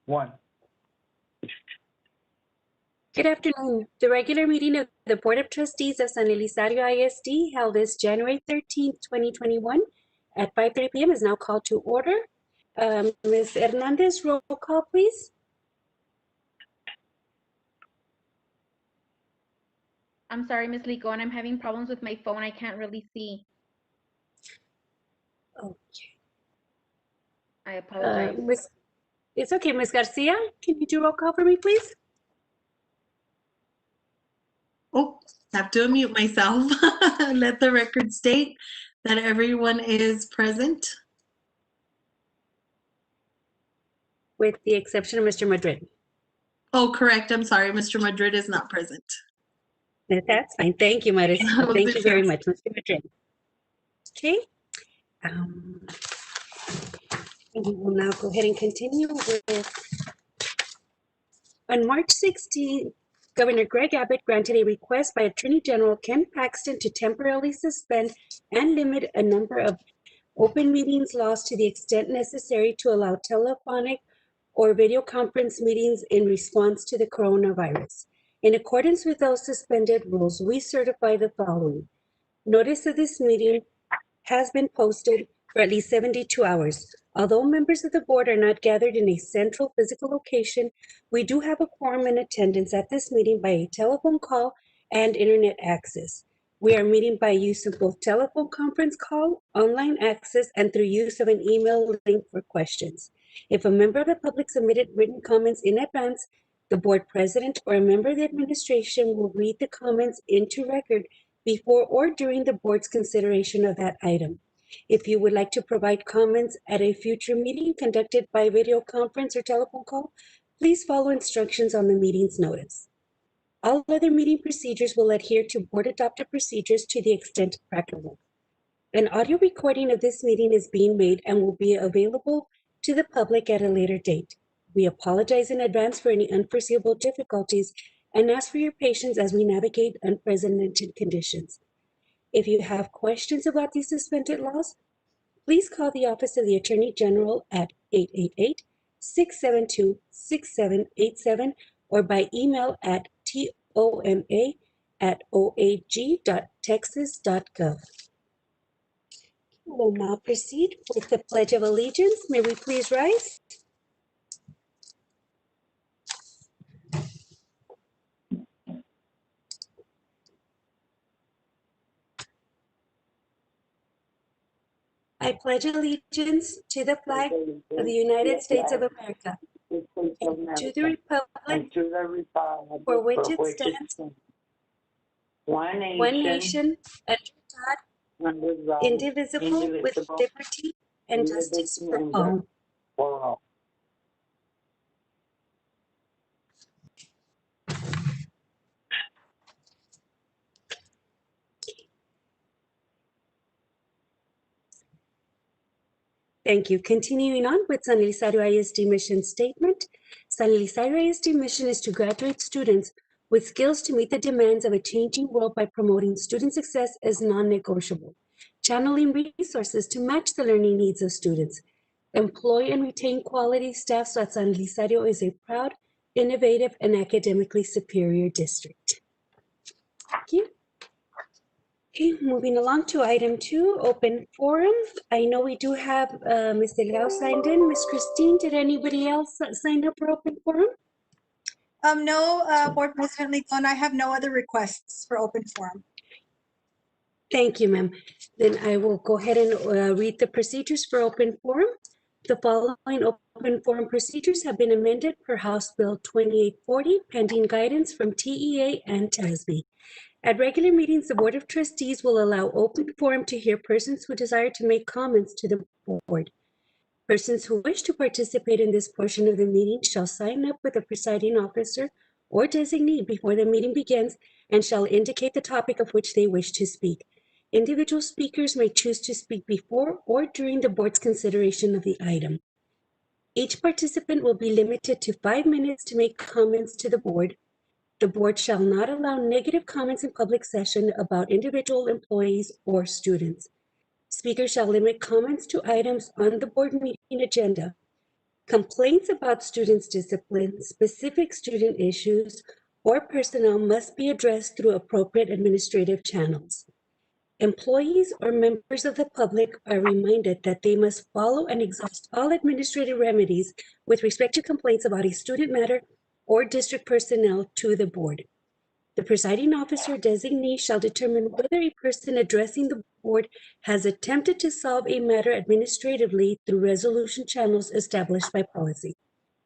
One. Good afternoon. The regular meeting of the Board of Trustees of San Elizario I.S.D. held this January 13th, 2021 at 5:30 p.m. is now called to order. Ms. Hernandez, roll call, please. I'm sorry, Ms. Licon, I'm having problems with my phone. I can't really see. Okay. I apologize. It's okay, Ms. Garcia. Can you do roll call for me, please? Oh, have to unmute myself. Let the record state that everyone is present. With the exception of Mr. Madrid. Oh, correct. I'm sorry. Mr. Madrid is not present. That's fine. Thank you, Maris. I wasn't Thank you very sure. much, Mr. Madrid. Okay. We will now go ahead and continue with, on March 16th, Governor Greg Abbott granted a request by Attorney General Ken Paxton to temporarily suspend and limit a number of open meetings laws to the extent necessary to allow telephonic or video conference meetings in response to the coronavirus. In accordance with those suspended rules, we certify the following. Notice of this meeting has been posted for at least 72 hours. Although members of the board are not gathered in a central physical location, we do have a quorum in attendance at this meeting by a telephone call and internet access. We are meeting by use of both telephone conference call, online access, and through use of an email link for questions. If a member of the public submitted written comments in advance, the board president or a member of the administration will read the comments into record before or during the board's consideration of that item. If you would like to provide comments at a future meeting conducted by video conference or telephone call, please follow instructions on the meeting's notice. All other meeting procedures will adhere to board adopted procedures to the extent practicable. An audio recording of this meeting is being made and will be available to the public at a later date. We apologize in advance for any unforeseeable difficulties and ask for your patience as we navigate unprecedented conditions. If you have questions about these suspended laws, please call the Office of the Attorney General at 888-672-6787 or by email at toma@oag.texas.gov. We'll now proceed with the Pledge of Allegiance. May we please rise? I pledge allegiance to the flag of the United States of America and to the republic for which it stands, One one nation, under God, indivisible, with liberty and justice for all. Thank you. Continuing on with San Elizario I.S.D. mission statement. San Elizario I.S.D. mission is to graduate students with skills to meet the demands of a changing world by promoting student success as non-negotiable, channeling resources to match the learning needs of students, employ and retain quality staff so that San Elizario is a proud, innovative, and academically superior district. Thank you. Okay, moving along to item 2, open forum. I know we do have Ms. Delgado signed in. Ms. Christine, did anybody else sign up for open forum? No, Board President Licon, I have no other requests for open forum. Thank you, ma'am. Then I will go ahead and read the procedures for open forum. The following open forum procedures have been amended per House Bill 2840, pending guidance from TEA and TASB. At regular meetings, the Board of Trustees will allow open forum to hear persons who desire to make comments to the board. Persons who wish to participate in this portion of the meeting shall sign up with the presiding officer or designee before the meeting begins and shall indicate the topic of which they wish to speak. Individual speakers may choose to speak before or during the board's consideration of the item. Each participant will be limited to 5 minutes to make comments to the board. The board shall not allow negative comments in public session about individual employees or students. Speakers shall limit comments to items on the board meeting agenda. Complaints about students' discipline, specific student issues, or personnel must be addressed through appropriate administrative channels. Employees or members of the public are reminded that they must follow and exhaust all administrative remedies with respect to complaints about a student matter or district personnel to the board. The presiding officer designee shall determine whether a person addressing the board has attempted to solve a matter administratively through resolution channels established by policy.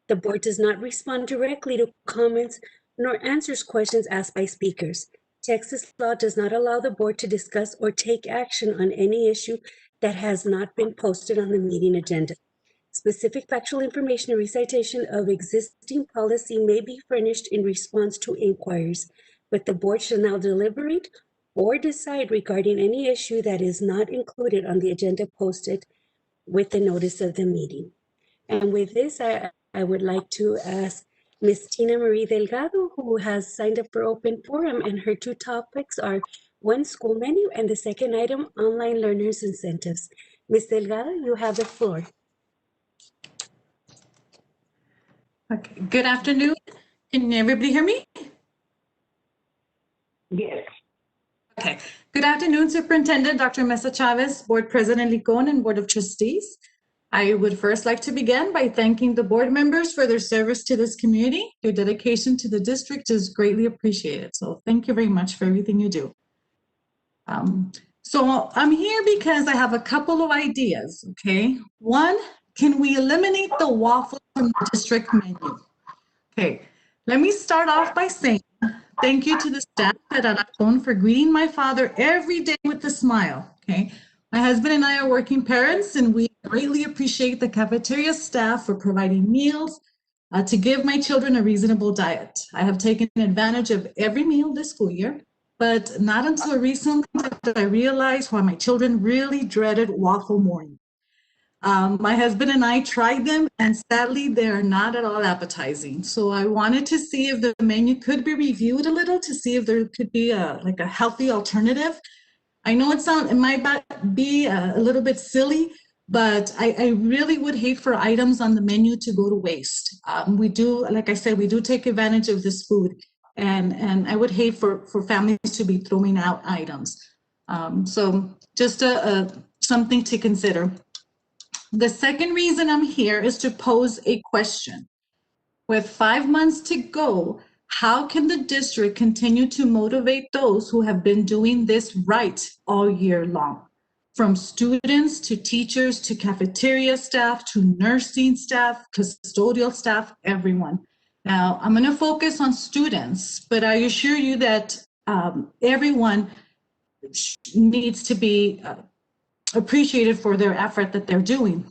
The board does not respond directly to comments nor answers questions asked by speakers. Texas law does not allow the board to discuss or take action on any issue that has not been posted on the meeting agenda. Specific factual information or recitation of existing policy may be furnished in response to inquiries, but the board shall now deliberate or decide regarding any issue that is not included on the agenda posted with the notice of the meeting. And with this, I would like to ask Ms. Tina Marie Delgado, who has signed up for open forum, and her two topics are one, school menu, and the second item, online learners incentives. Ms. Delgado, you have the floor. Okay, good afternoon. Can everybody hear me? Yes. Okay. Good afternoon, Superintendent Dr. Mesa Chavez, Board President Licon, and Board of Trustees. I would first like to begin by thanking the board members for their service to this community. Your dedication to the district is greatly appreciated. So thank you very much for everything you do. So I'm here because I have a couple of ideas, okay? One, can we eliminate the waffle from the district menu? Okay, let me start off by saying thank you to the staff at Alacon for greeting my father every day with a smile, okay? My husband and I are working parents, and we greatly appreciate the cafeteria staff for providing meals to give my children a reasonable diet. I have taken advantage of every meal this school year, but not until recently did I realize why my children really dreaded waffle morning. My husband and I tried them, and sadly, they are not at all appetizing. So I wanted to see if the menu could be reviewed a little to see if there could be like a healthy alternative. I know it might be a little bit silly, but I really would hate for items on the menu to go to waste. We do, like I said, we do take advantage of this food, and I would hate for families to be throwing out items. So just something to consider. The second reason I'm here is to pose a question. With 5 months to go, how can the district continue to motivate those who have been doing this right all year long? From students to teachers to cafeteria staff to nursing staff, custodial staff, everyone. Now, I'm going to focus on students, but I assure you that everyone needs to be appreciated for their effort that they're doing.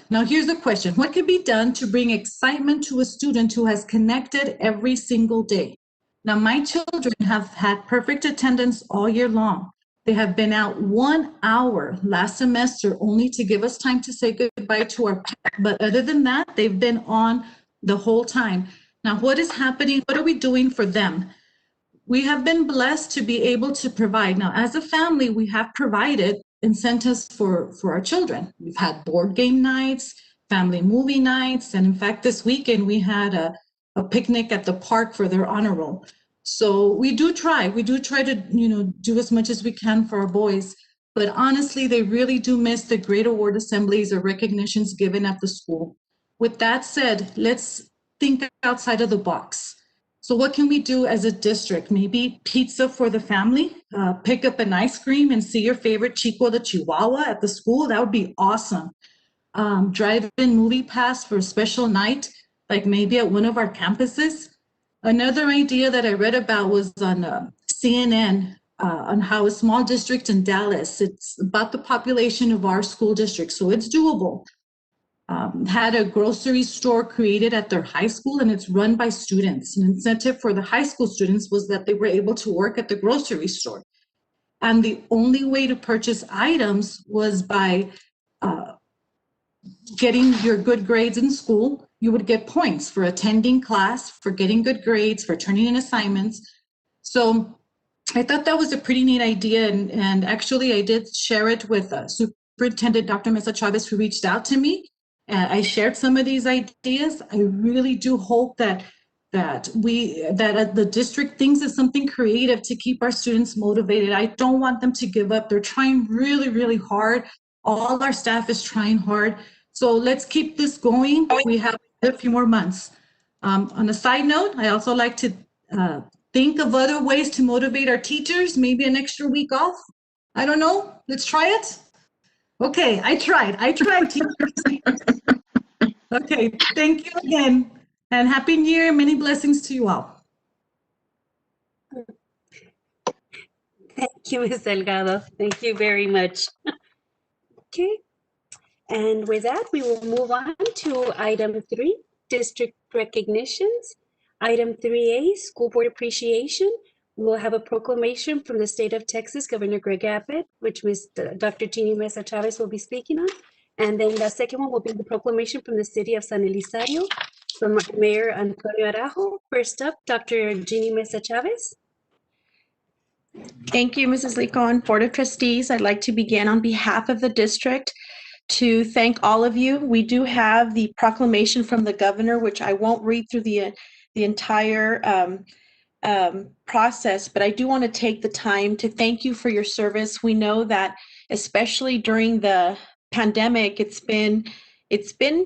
Now here's the question. What can be done to bring excitement to a student who has connected every single day? Now, my children have had perfect attendance all year long. They have been out 1 hour last semester only to give us time to say goodbye to our pet. But other than that, they've been on the whole time. Now, what is happening? What are we doing for them? We have been blessed to be able to provide. Now, as a family, we have provided incentives for our children. We've had board game nights, family movie nights, and in fact, this weekend we had a picnic at the park for their honor roll. So we do try to, do as much as we can for our boys. But honestly, they really do miss the great award assemblies or recognitions given at the school. With that said, let's think outside of the box. So what can we do as a district? Maybe pizza for the family, pick up an ice cream and see your favorite Chico the Chihuahua at the school. That would be awesome. Drive-in movie pass for a special night, like maybe at one of our campuses. Another idea that I read about was on CNN on how a small district in Dallas, it's about the population of our school district, so it's doable. Had a grocery store created at their high school, and it's run by students. An incentive for the high school students was that they were able to work at the grocery store. And the only way to purchase items was by getting your good grades in school. You would get points for attending class, for getting good grades, for turning in assignments. So I thought that was a pretty neat idea, and actually I did share it with Superintendent Dr. Mesa Chavez, who reached out to me. I shared some of these ideas. I really do hope that the district thinks of something creative to keep our students motivated. I don't want them to give up. They're trying really, really hard. All our staff is trying hard. So let's keep this going. We have a few more months. On a side note, I also like to think of other ways to motivate our teachers, maybe an extra week off. I don't know. Let's try it. Okay, I tried, teachers. Okay, thank you again. And Happy New Year. Many blessings to you all. Thank you, Ms. Delgado. Thank you very much. Okay. And with that, we will move on to item 3, district recognitions. Item 3A, school board appreciation. We'll have a proclamation from the state of Texas, Governor Greg Abbott, which Dr. Jeannie Mesa Chavez will be speaking on. And then the second one will be the proclamation from the city of San Elizario from Mayor Antonio Arajo. First up, Dr. Jeannie Mesa Chavez. Thank you, Mrs. Licon. Board of Trustees, I'd like to begin on behalf of the district to thank all of you. We do have the proclamation from the governor, which I won't read through the entire process, but I do want to take the time to thank you for your service. We know that especially during the pandemic, it's been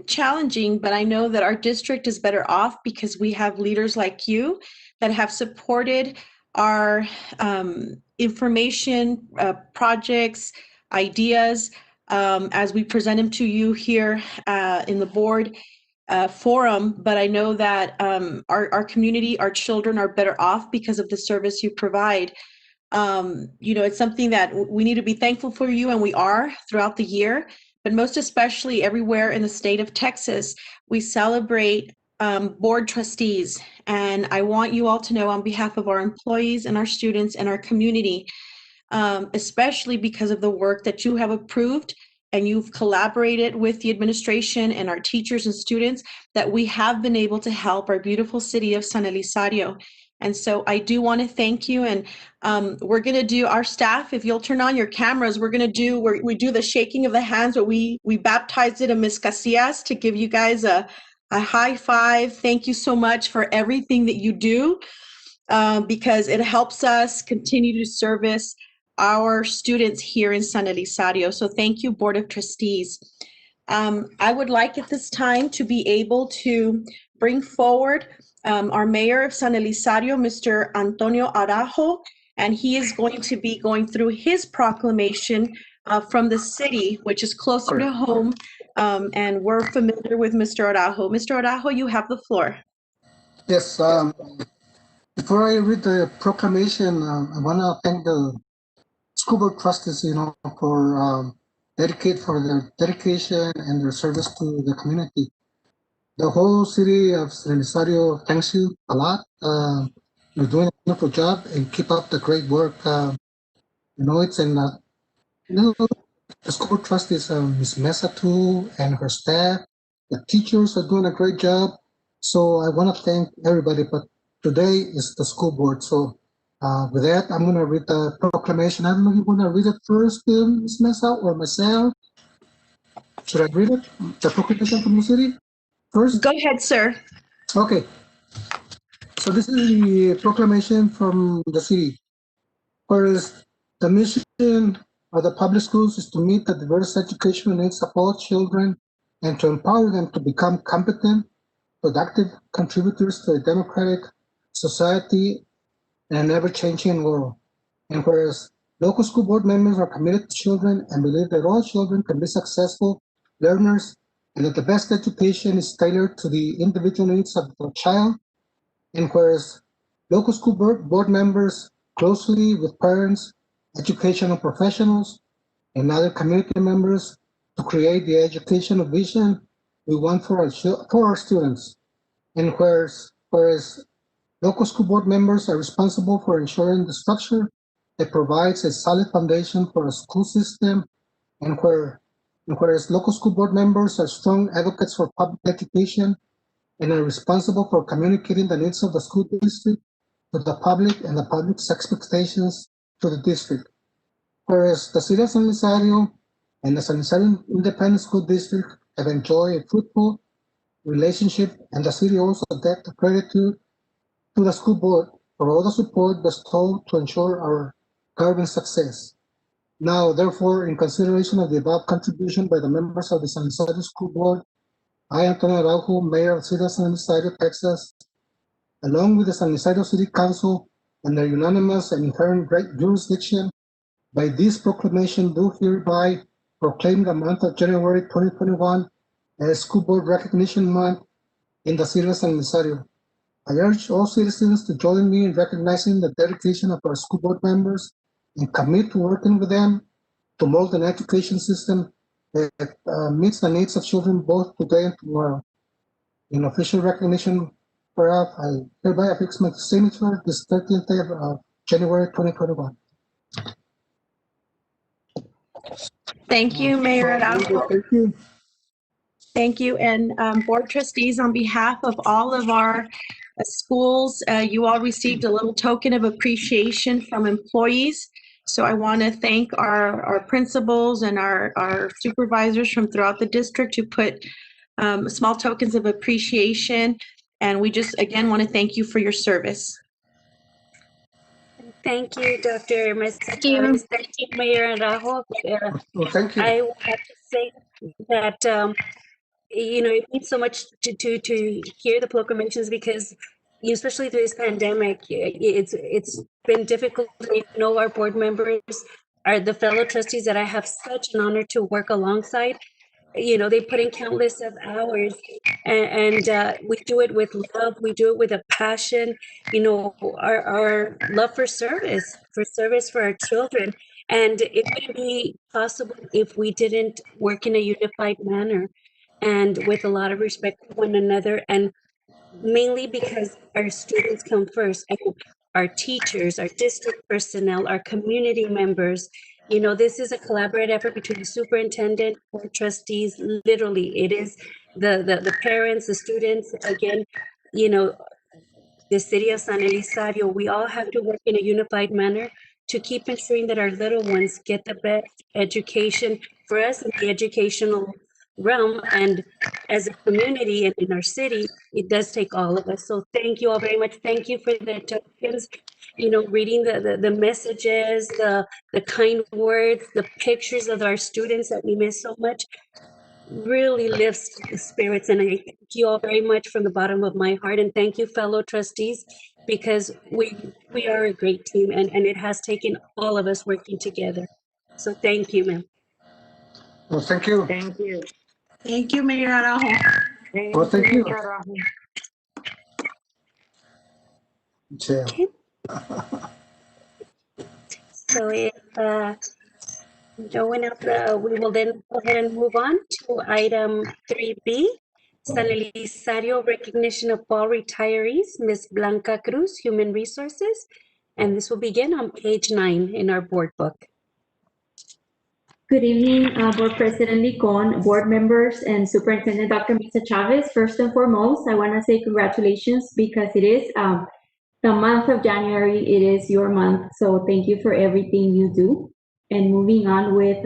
challenging, but I know that our district is better off because we have leaders like you that have supported our information, projects, ideas, as we present them to you here in the board forum. But I know that our community, our children are better off because of the service you provide. It's something that we need to be thankful for you, and we are throughout the year, but most especially everywhere in the state of Texas, we celebrate board trustees. And I want you all to know on behalf of our employees and our students and our community, especially because of the work that you have approved and you've collaborated with the administration and our teachers and students, that we have been able to help our beautiful city of San Elizario. And so I do want to thank you. And we're going to do, our staff, if you'll turn on your cameras, we're going to do, we do the shaking of the hands, but we baptized it in Ms. Casillas to give you guys a high five. Thank you so much for everything that you do, because it helps us continue to service our students here in San Elizario. So thank you, Board of Trustees. I would like at this time to be able to bring forward our Mayor of San Elizario, Mr. Antonio Arajo, and he is going to be going through his proclamation from the city, which is closer to home, and we're familiar with Mr. Arajo. Mr. Arajo, you have the floor. Yes, before I read the proclamation, I want to thank the school board trustees, for their dedication and their service to the community. The whole city of San Elizario thanks you a lot. You're doing a wonderful job, and keep up the great work. It's in the school board trustees, Ms. Mesa too, and her staff. The teachers are doing a great job. So I want to thank everybody, but today is the school board. So with that, I'm going to read the proclamation. I don't know if you want to read it first, Ms. Mesa, or myself. Should I read it? The proclamation from the city first? Go ahead, sir. Okay. So this is the proclamation from the city. Whereas the mission of the public schools is to meet the diverse educational needs of all children and to empower them to become competent, productive contributors to a democratic society and an ever-changing world. And whereas local school board members are committed to children and believe that all children can be successful learners and that the best education is tailored to the individual needs of the child. And whereas local school board members closely with parents, educational professionals, and other community members to create the educational vision we want for our students. And whereas local school board members are responsible for ensuring the structure that provides a solid foundation for a school system, and whereas local school board members are strong advocates for public education and are responsible for communicating the needs of the school district to the public and the public's expectations to the district. Whereas the City of San Elizario and the San Elizario Independent School District have enjoyed a fruitful relationship, and the city also debt gratitude to the school board for all the support bestowed to ensure our government success. Now, therefore, in consideration of the above contribution by the members of the San Elizario School Board, I, Antonio Araujo, Mayor of the City of San Elizario, Texas, along with the San Elizario City Council and their unanimous and inherent jurisdiction, by this proclamation do hereby proclaim the month of January 2021 as School Board Recognition Month in the City of San Elizario. I urge all citizens to join me in recognizing the dedication of our school board members and commit to working with them to mold an education system that meets the needs of children both today and tomorrow. In official recognition whereof, I hereby affix my signature this 13th day of January 2021. Thank you, Mayor Araujo. Thank you. Thank you. And board trustees, on behalf of all of our schools, you all received a little token of appreciation from employees. So I want to thank our principals and our supervisors from throughout the district who put small tokens of appreciation. And we just, again, want to thank you for your service. Thank you, Dr. Mesa Chavez. Thank you, Mayor Araujo. Well, thank you. I will have to say that, it means so much to hear the proclamations because, especially through this pandemic, it's been difficult. Our board members are the fellow trustees that I have such an honor to work alongside. They put in countless of hours, and we do it with love. We do it with a passion. Our love for service for our children. And it wouldn't be possible if we didn't work in a unified manner and with a lot of respect for one another, and mainly because our students come first, and our teachers, our district personnel, our community members. This is a collaborative effort between the superintendent, board trustees. Literally, it is the parents, the students. Again, the City of San Elizario. We all have to work in a unified manner to keep ensuring that our little ones get the best education for us in the educational realm, and as a community and in our city, it does take all of us. So thank you all very much. Thank you for the tokens, reading the messages, the kind words, the pictures of our students that we miss so much. Really lifts the spirits, and I thank you all very much from the bottom of my heart. And thank you, fellow trustees, because we are a great team, and it has taken all of us working together. So thank you, ma'am. Well, thank you. Thank you. Thank you, Mayor Araujo. Well, thank you. Chair. Okay. So if no one else, we will then go ahead and move on to item 3B, San Elizario recognition of fall retirees, Ms. Blanca Cruz, Human Resources. And this will begin on page 9 in our board book. Good evening, Board President Licon, board members, and Superintendent Dr. Mesa Chavez. First and foremost, I want to say congratulations because it is the month of January. It is your month, so thank you for everything you do. And moving on with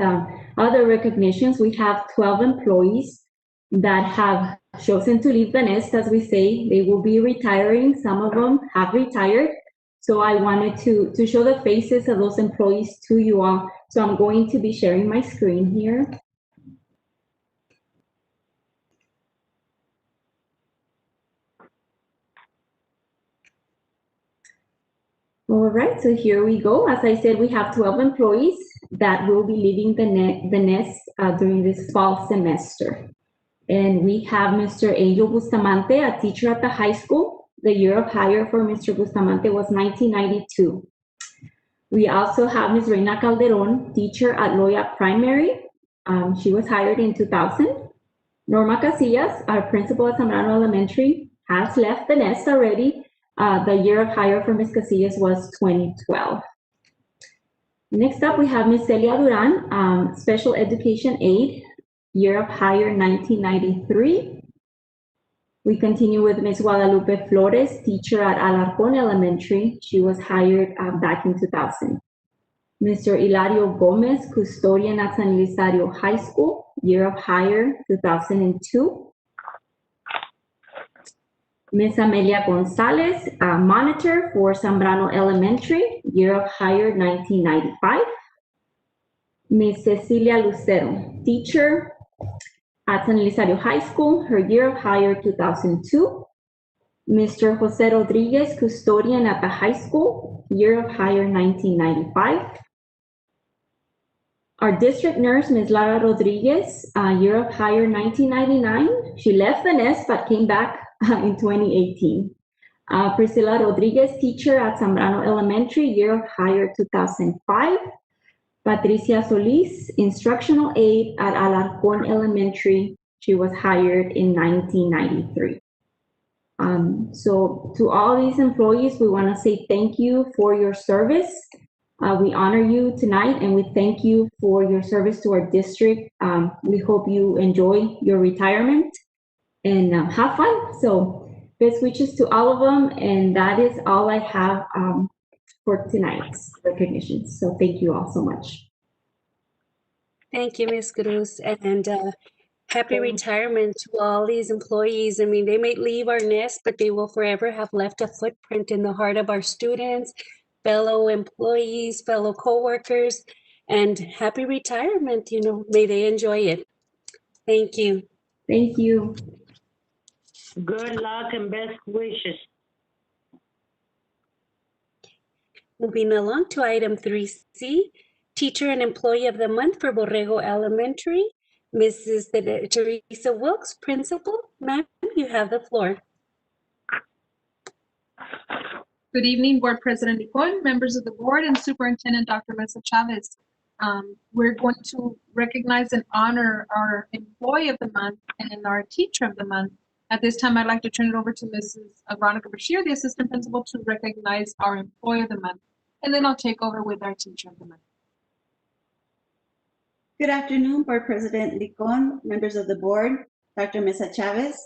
other recognitions, we have 12 employees that have chosen to leave the nest, as we say. They will be retiring. Some of them have retired. So I wanted to show the faces of those employees to you all. So I'm going to be sharing my screen here. All right, so here we go. As I said, we have 12 employees that will be leaving the nest during this fall semester. And we have Mr. Angel Bustamante, a teacher at the high school. The year of hire for Mr. Bustamante was 1992. We also have Ms. Reina Calderon, teacher at Loya Primary. She was hired in 2000. Norma Casillas, our principal at Zambrano Elementary, has left the nest already. The year of hire for Ms. Casillas was 2012. Next up, we have Ms. Celia Duran, special education aide, year of hire 1993. We continue with Ms. Guadalupe Flores, teacher at Alarcón Elementary. She was hired back in 2000. Mr. Hilario Gomez, custodian at San Elizario High School, year of hire 2002. Ms. Amelia Gonzalez, monitor for Zambrano Elementary, year of hire 1995. Ms. Cecilia Lucero, teacher at San Elizario High School, her year of hire 2002. Mr. Jose Rodriguez, custodian at the high school, year of hire 1995. Our district nurse, Ms. Lara Rodriguez, year of hire 1999. She left the nest but came back in 2018. Priscilla Rodriguez, teacher at Zambrano Elementary, year of hire 2005. Patricia Solis, instructional aide at Alarcón Elementary. She was hired in 1993. So to all these employees, we want to say thank you for your service. We honor you tonight and we thank you for your service to our district. We hope you enjoy your retirement and have fun. So best wishes to all of them. And that is all I have for tonight's recognition. So thank you all so much. Thank you, Ms. Cruz, and happy retirement to all these employees. I mean, they may leave our nest, but they will forever have left a footprint in the heart of our students, fellow employees, fellow coworkers, and happy retirement. You know, may they enjoy it. Thank you. Thank you. Good luck and best wishes. Moving along to item 3C, Teacher and Employee of the Month for Borrego Elementary, Mrs. Teresa Wilkes, Principal. Ma'am, you have the floor. Good evening, Board President Licon, members of the board, and Superintendent Dr. Mesa Chavez. We're going to recognize and honor our Employee of the Month and our Teacher of the Month. At this time, I'd like to turn it over to Mrs. Veronica Bashir, the Assistant Principal, to recognize our Employee of the Month. And then I'll take over with our Teacher of the Month. Good afternoon, Board President Licon, members of the board, Dr. Mesa Chavez.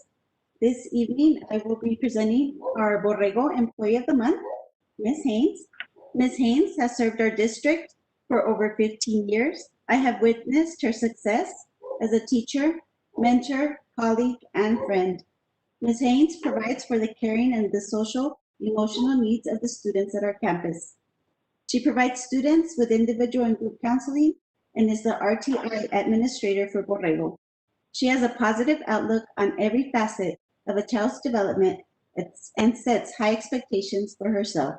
This evening, I will be presenting our Borrego Employee of the Month, Ms. Haynes. Ms. Haynes has served our district for over 15 years. I have witnessed her success as a teacher, mentor, colleague, and friend. Ms. Haynes provides for the caring and the social, emotional needs of the students at our campus. She provides students with individual and group counseling and is the RTI administrator for Borrego. She has a positive outlook on every facet of a child's development and sets high expectations for herself.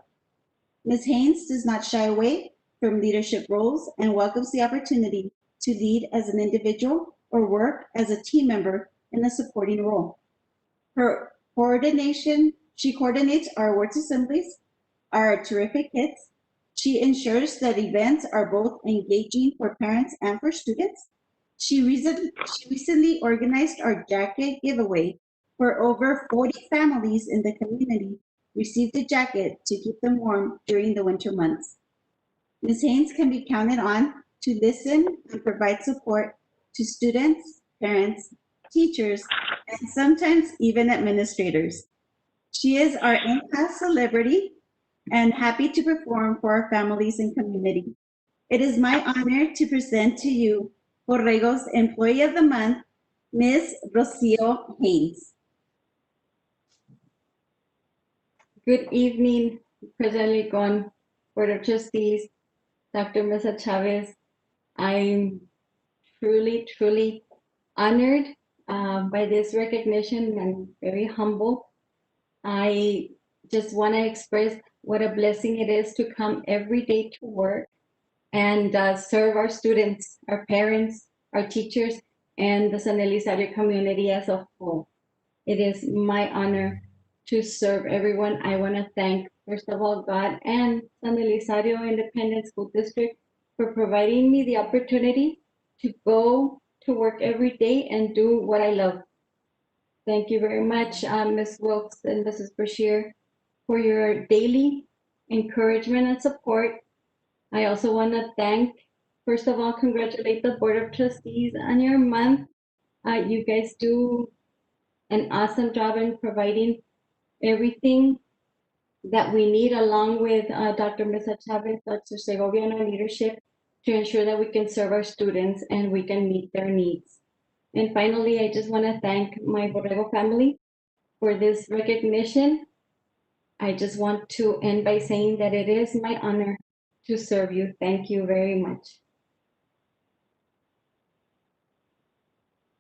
Ms. Haynes does not shy away from leadership roles and welcomes the opportunity to lead as an individual or work as a team member in a supporting role. She coordinates our awards assemblies, our terrific hits. She ensures that events are both engaging for parents and for students. She recently organized our jacket giveaway where over 40 families in the community received a jacket to keep them warm during the winter months. Ms. Haynes can be counted on to listen and provide support to students, parents, teachers, and sometimes even administrators. She is our in-class celebrity and happy to perform for our families and community. It is my honor to present to you Borrego's Employee of the Month, Ms. Rocio Haynes. Good evening, President Licon, Board of Trustees, Dr. Mesa Chavez. I'm truly, truly honored by this recognition and very humble. I just want to express what a blessing it is to come every day to work and serve our students, our parents, our teachers, and the San Elizario community as a whole. It is my honor to serve everyone. I want to thank, first of all, God and San Elizario Independent School District for providing me the opportunity to go to work every day and do what I love. Thank you very much, Ms. Wilkes and Mrs. Bashir, for your daily encouragement and support. I also want to thank, first of all, congratulate the Board of Trustees on your month. You guys do an awesome job in providing everything that we need, along with Dr. Mesa Chavez, Dr. Segovia, and our leadership, to ensure that we can serve our students and we can meet their needs. And finally, I just want to thank my Borrego family for this recognition. I just want to end by saying that it is my honor to serve you. Thank you very much.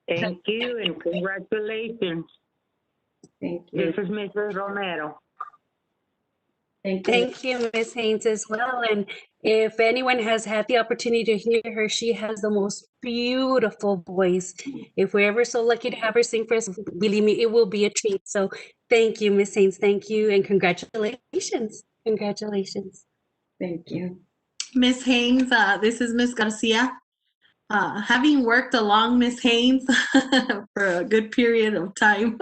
Thank you and congratulations. Thank you. This is Mrs. Romero. Thank you. Thank you, Ms. Haynes, as well. And if anyone has had the opportunity to hear her, she has the most beautiful voice. If we're ever so lucky to have her sing for us, believe me, it will be a treat. So thank you, Ms. Haynes. Thank you and congratulations. Congratulations. Thank you. Miss Haynes, this is Miss Garcia. Having worked along Miss Haynes for a good period of time,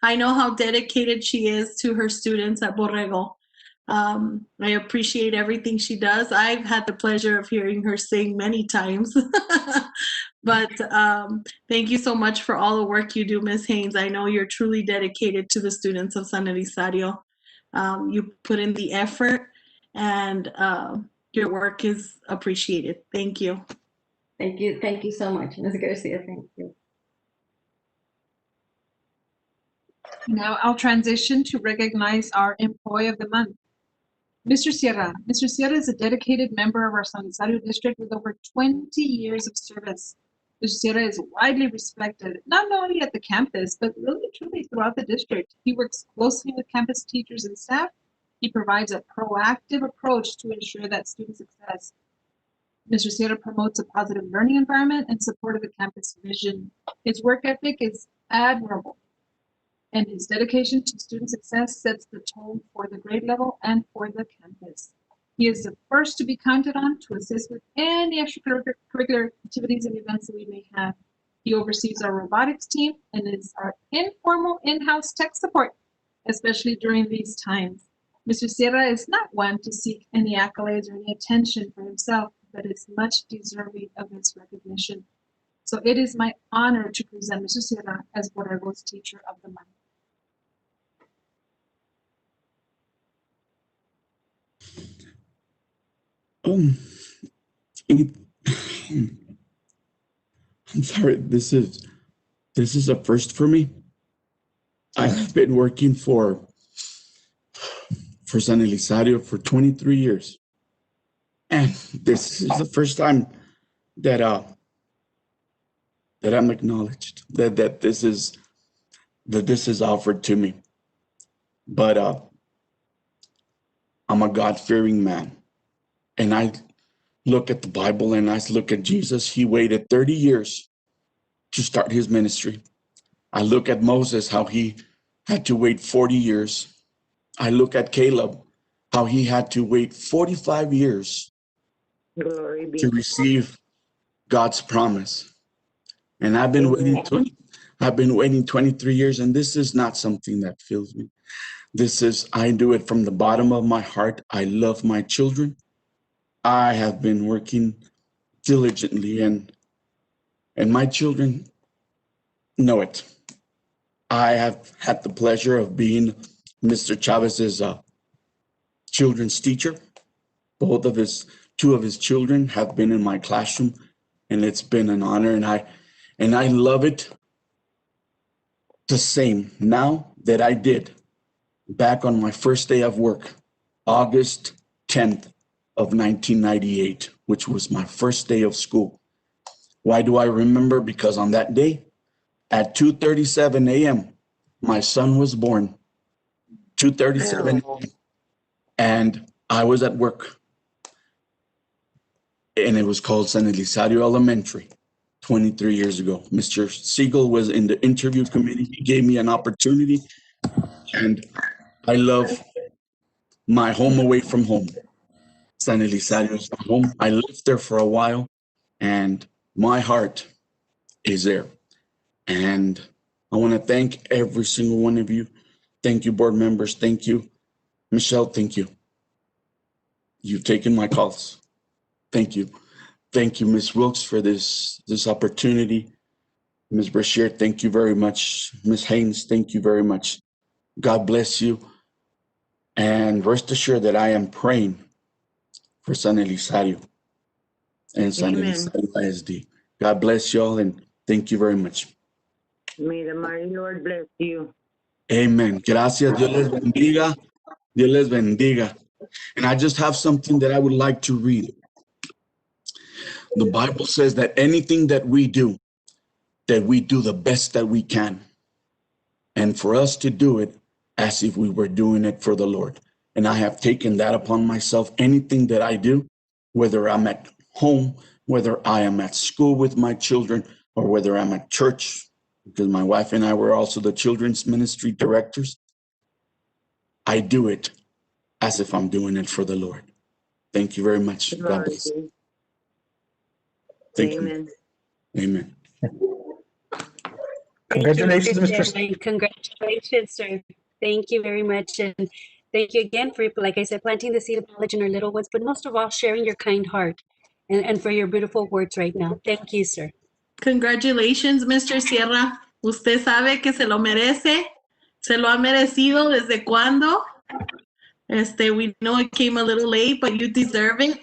I know how dedicated she is to her students at Borrego. I appreciate everything she does. I've had the pleasure of hearing her sing many times. But thank you so much for all the work you do, Miss Haynes. I know you're truly dedicated to the students of San Elizario. You put in the effort, and your work is appreciated. Thank you. Thank you. Thank you so much, Ms. Garcia. Thank you. Now I'll transition to recognize our Employee of the Month, Mr. Sierra. Mr. Sierra is a dedicated member of our San Elizario district with over 20 years of service. Mr. Sierra is widely respected, not only at the campus, but really truly throughout the district. He works closely with campus teachers and staff. He provides a proactive approach to ensure that student success. Mr. Sierra promotes a positive learning environment and support of the campus vision. His work ethic is admirable, and his dedication to student success sets the tone for the grade level and for the campus. He is the first to be counted on to assist with any extracurricular activities and events that we may have. He oversees our robotics team and is our informal in-house tech support, especially during these times. Mr. Sierra is not one to seek any accolades or any attention for himself, but is much deserving of this recognition. So it is my honor to present Mr. Sierra as Borrego's Teacher of the Month. I'm sorry, this is a first for me. I've been working for San Elizario for 23 years. And this is the first time that I'm acknowledged, that this is offered to me. But I'm a God-fearing man. And I look at the Bible and I look at Jesus. He waited 30 years to start his ministry. I look at Moses, how he had to wait 40 years. I look at Caleb, how he had to wait 45 years to receive God's promise. And I've been waiting 23 years, and this is not something that fills me. I do it from the bottom of my heart. I love my children. I have been working diligently, and my children know it. I have had the pleasure of being Mr. Chavez's children's teacher. Two of his children have been in my classroom, and it's been an honor, and I love it the same now that I did back on my first day of work, August 10th of 1998, which was my first day of school. Why do I remember? Because on that day, at 2:37 a.m., my son was born. 2:37 a.m. And I was at work. And it was called San Elizario Elementary 23 years ago. Mr. Siegel was in the interview committee. He gave me an opportunity. And I love my home away from home. San Elizario is my home. I lived there for a while, and my heart is there. And I want to thank every single one of you. Thank you, board members. Thank you. Michelle, thank you. You've taken my calls. Thank you. Thank you, Ms. Wilkes, for this opportunity. Ms. Brashear, thank you very much. Ms. Haynes, thank you very much. God bless you. And rest assured that I am praying for San Elisario and San Amen. Elisario I.S.D. God bless y'all and thank you very much. May the mighty Lord bless you. Amen. Gracias. Dios les bendiga. Dios les bendiga. And I just have something that I would like to read. The Bible says that anything that we do the best that we can. And for us to do it as if we were doing it for the Lord. And I have taken that upon myself. Anything that I do, whether I'm at home, whether I am at school with my children, or whether I'm at church, because my wife and I were also the children's ministry directors, I do it as if I'm doing it for the Lord. Thank you very much. God bless. Thank Amen. you. Amen. Congratulations, Congratulations, Mr. Mr. Congratulations, sir. Thank you very much. And thank you again for, like I said, planting the seed of knowledge in our little ones, but most of all, sharing your kind heart and for your beautiful words right now. Thank you, sir. Congratulations, Mr. Sierra. Usted sabe que se lo merece. Se lo ha merecido desde cuando. We know it came a little late, but you deserve it.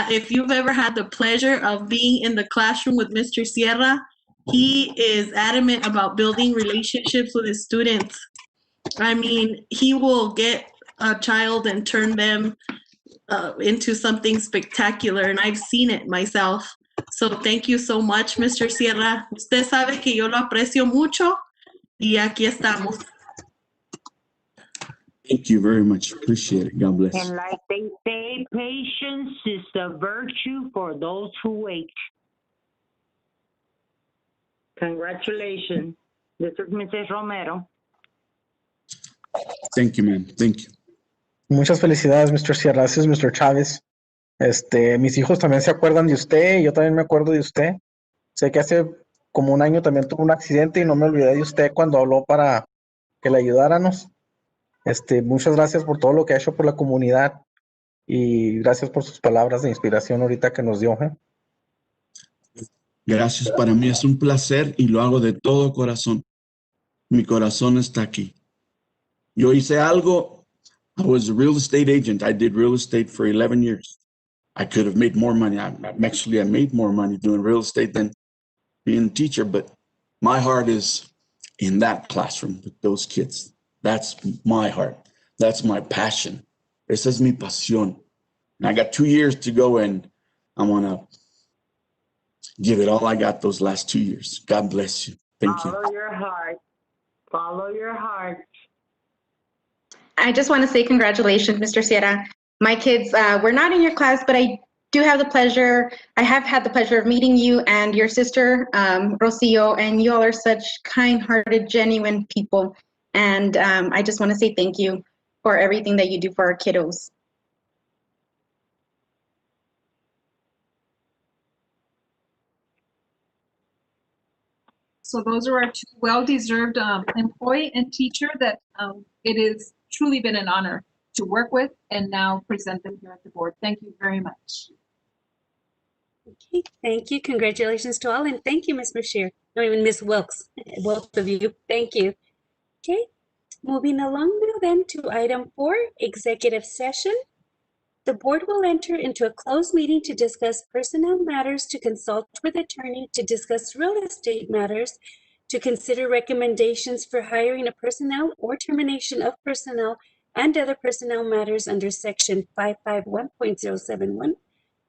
If you've ever had the pleasure of being in the classroom with Mr. Sierra, he is adamant about building relationships with his students. I mean, he will get a child and turn them into something spectacular, and I've seen it myself. So thank you so much, Mr. Sierra. Usted sabe que yo lo aprecio mucho y aquí estamos. Thank you very much. Appreciate it. God bless. And like they say, patience is a virtue for those who wait. Congratulations. This is Mrs. Romero. Thank you, man. Thank you. Muchas felicidades, Mr. Sierra. This is Mr. Chávez. Mis hijos también se acuerdan de usted, yo también me acuerdo de usted. Sé que hace como un año también tuvo un accidente y no me olvidé de usted cuando habló para que le ayudáramos. Muchas gracias por todo lo que ha hecho por la comunidad y gracias por sus palabras de inspiración ahorita que nos dio. Gracias. Para mí es un placer y lo hago de todo corazón. Mi corazón está aquí. Yo hice algo. I was a real estate agent. I did real estate for 11 years. I could have made more money. I made more money doing real estate than being a teacher, but my heart is in that classroom with those kids. That's my heart. That's my passion. Esa es mi pasión. And I got 2 years to go and I want to give it all I got those last 2 years. God bless you. Thank you. Follow your heart. Follow your heart. I just want to say congratulations, Mr. Sierra. My kids were not in your class, but I have had the pleasure of meeting you and your sister, Rocio, and you all are such kind-hearted, genuine people. And I just want to say thank you for everything that you do for our kiddos. So those are our two well-deserved employee and teacher that it has truly been an honor to work with and now present them here at the board. Thank you very much. Okay, thank you. Congratulations to all. And thank you, Ms. Bashir. No, even Ms. Wilkes, both of you. Thank you. Okay, moving along now then to item 4, executive session. The board will enter into a closed meeting to discuss personnel matters, to consult with attorney, to discuss real estate matters, to consider recommendations for hiring of personnel or termination of personnel, and other personnel matters under section 551.071,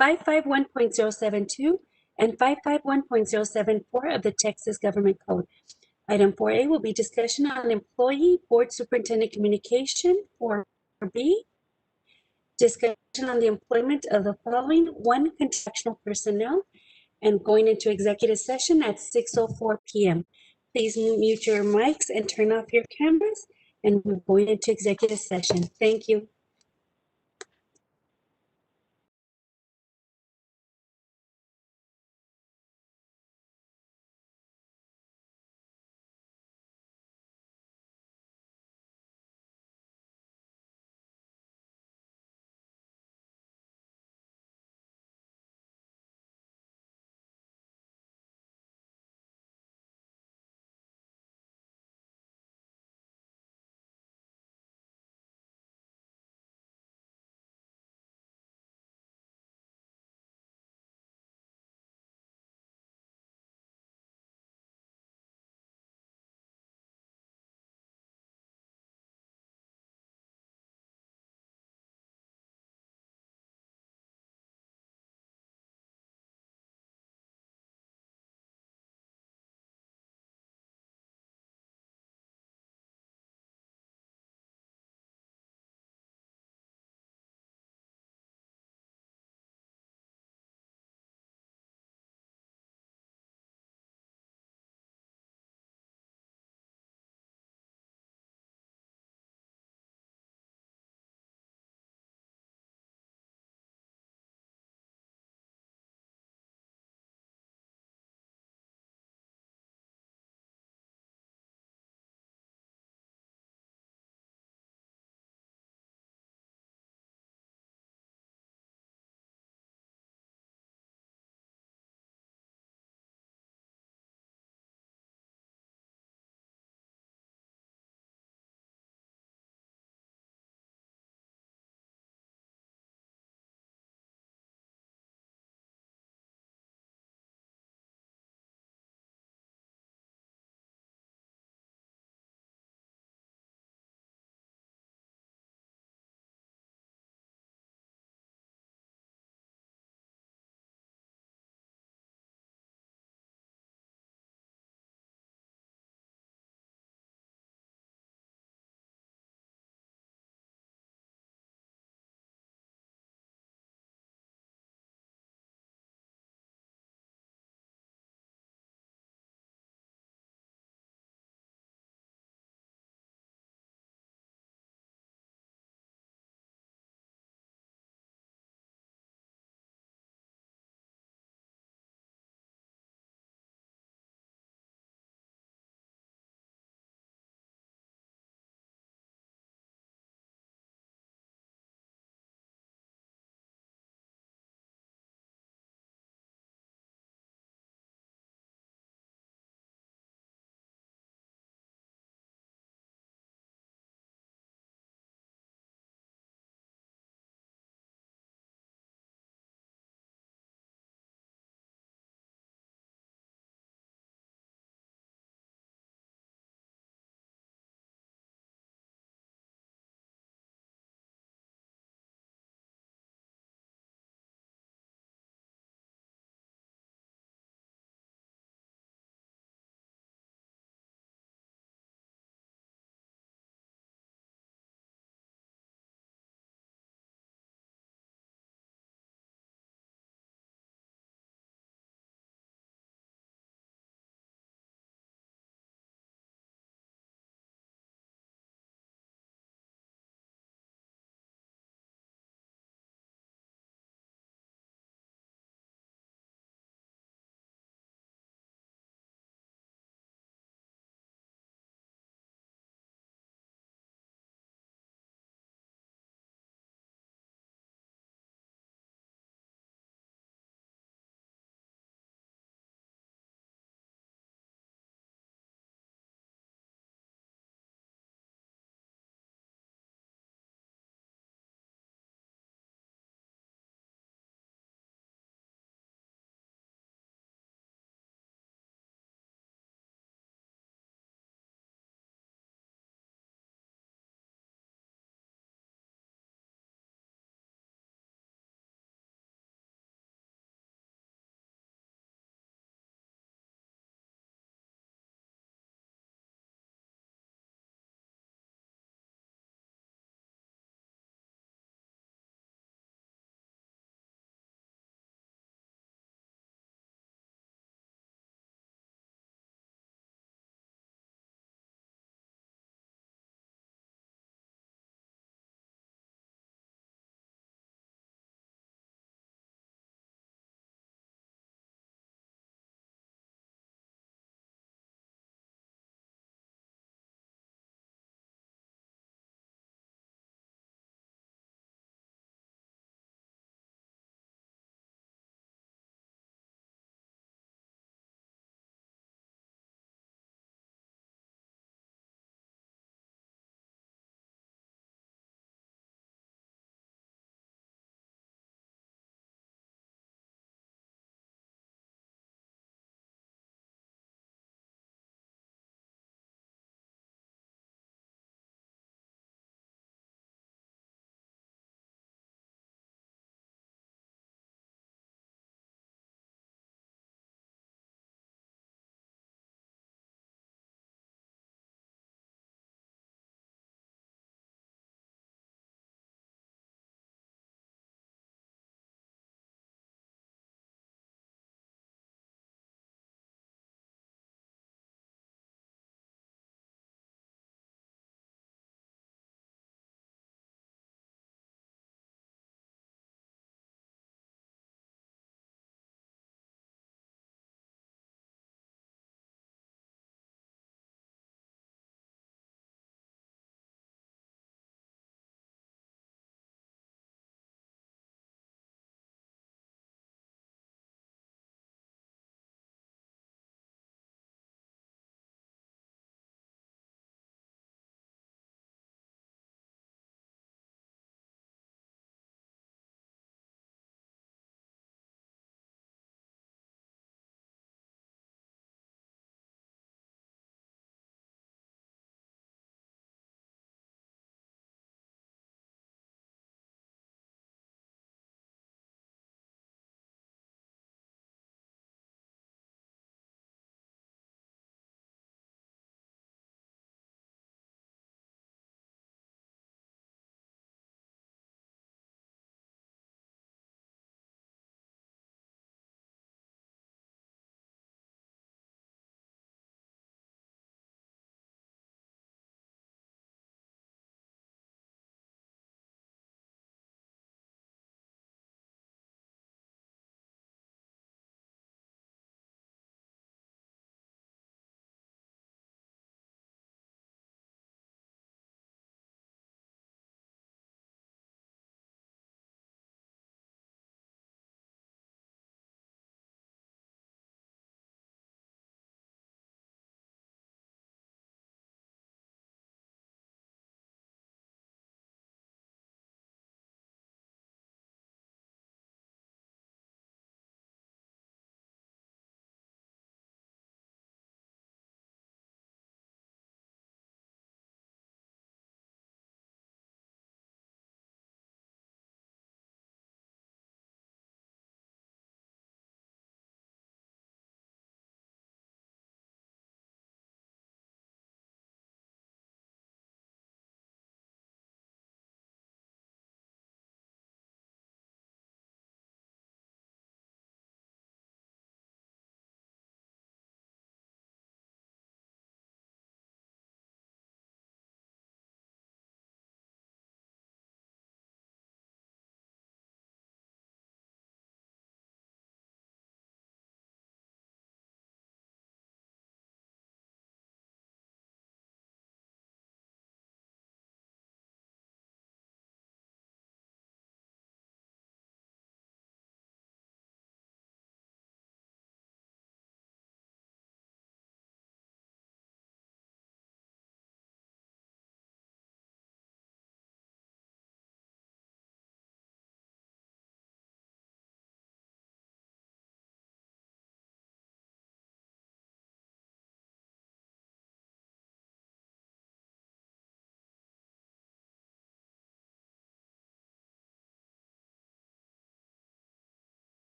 551.072, and 551.074 of the Texas Government Code. Item 4A will be discussion on employee board superintendent communication. 4B, discussion on the employment of the following 1 contractual personnel, and going into executive session at 6:04 p.m. Please mute your mics and turn off your cameras, and we're going into executive session. Thank you.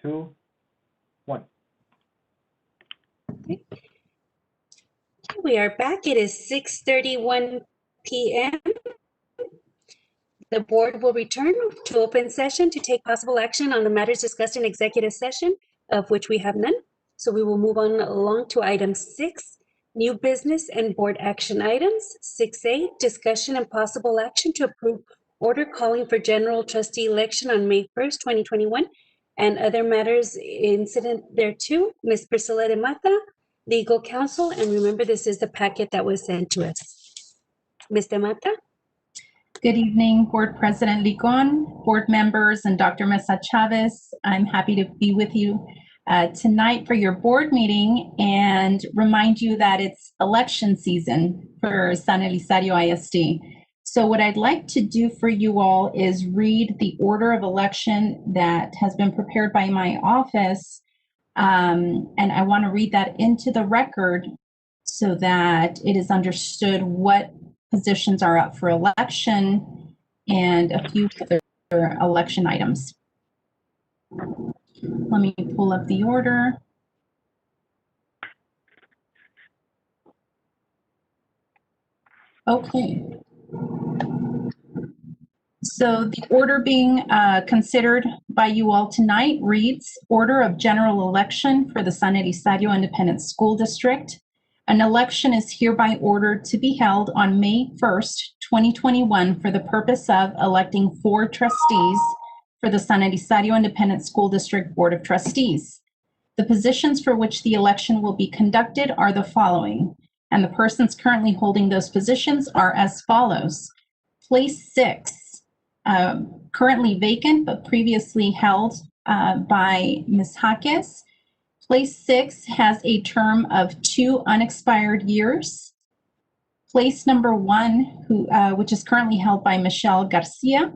2, 1. Okay. We are back. It is 6:31 p.m. The board will return to open session to take possible action on the matters discussed in executive session, of which we have none. So we will move on along to item 6, new business and board action items. 6A, discussion and possible action to approve order calling for general trustee election on May 1st, 2021, and other matters incident thereto. Ms. Priscilla de Mata, legal counsel, and remember, this is the packet that was sent to us. Ms. de Mata? Good evening, Board President Licon, board members, and Dr. Mesa Chavez. I'm happy to be with you tonight for your board meeting and remind you that it's election season for San Elizario I.S.D. So what I'd like to do for you all is read the order of election that has been prepared by my office. And I want to read that into the record so that it is understood what positions are up for election and a few other election items. Let me pull up the order. Okay. So the order being considered by you all tonight reads, Order of General Election for the San Elizario Independent School District. An election is hereby ordered to be held on May 1st, 2021 for the purpose of electing 4 trustees for the San Elizario Independent School District Board of Trustees. The positions for which the election will be conducted are the following, and the persons currently holding those positions are as follows. Place 6, currently vacant but previously held by Ms. Jaques. Place 6 has a term of 2 unexpired years. Place number 1, which is currently held by Michelle Garcia,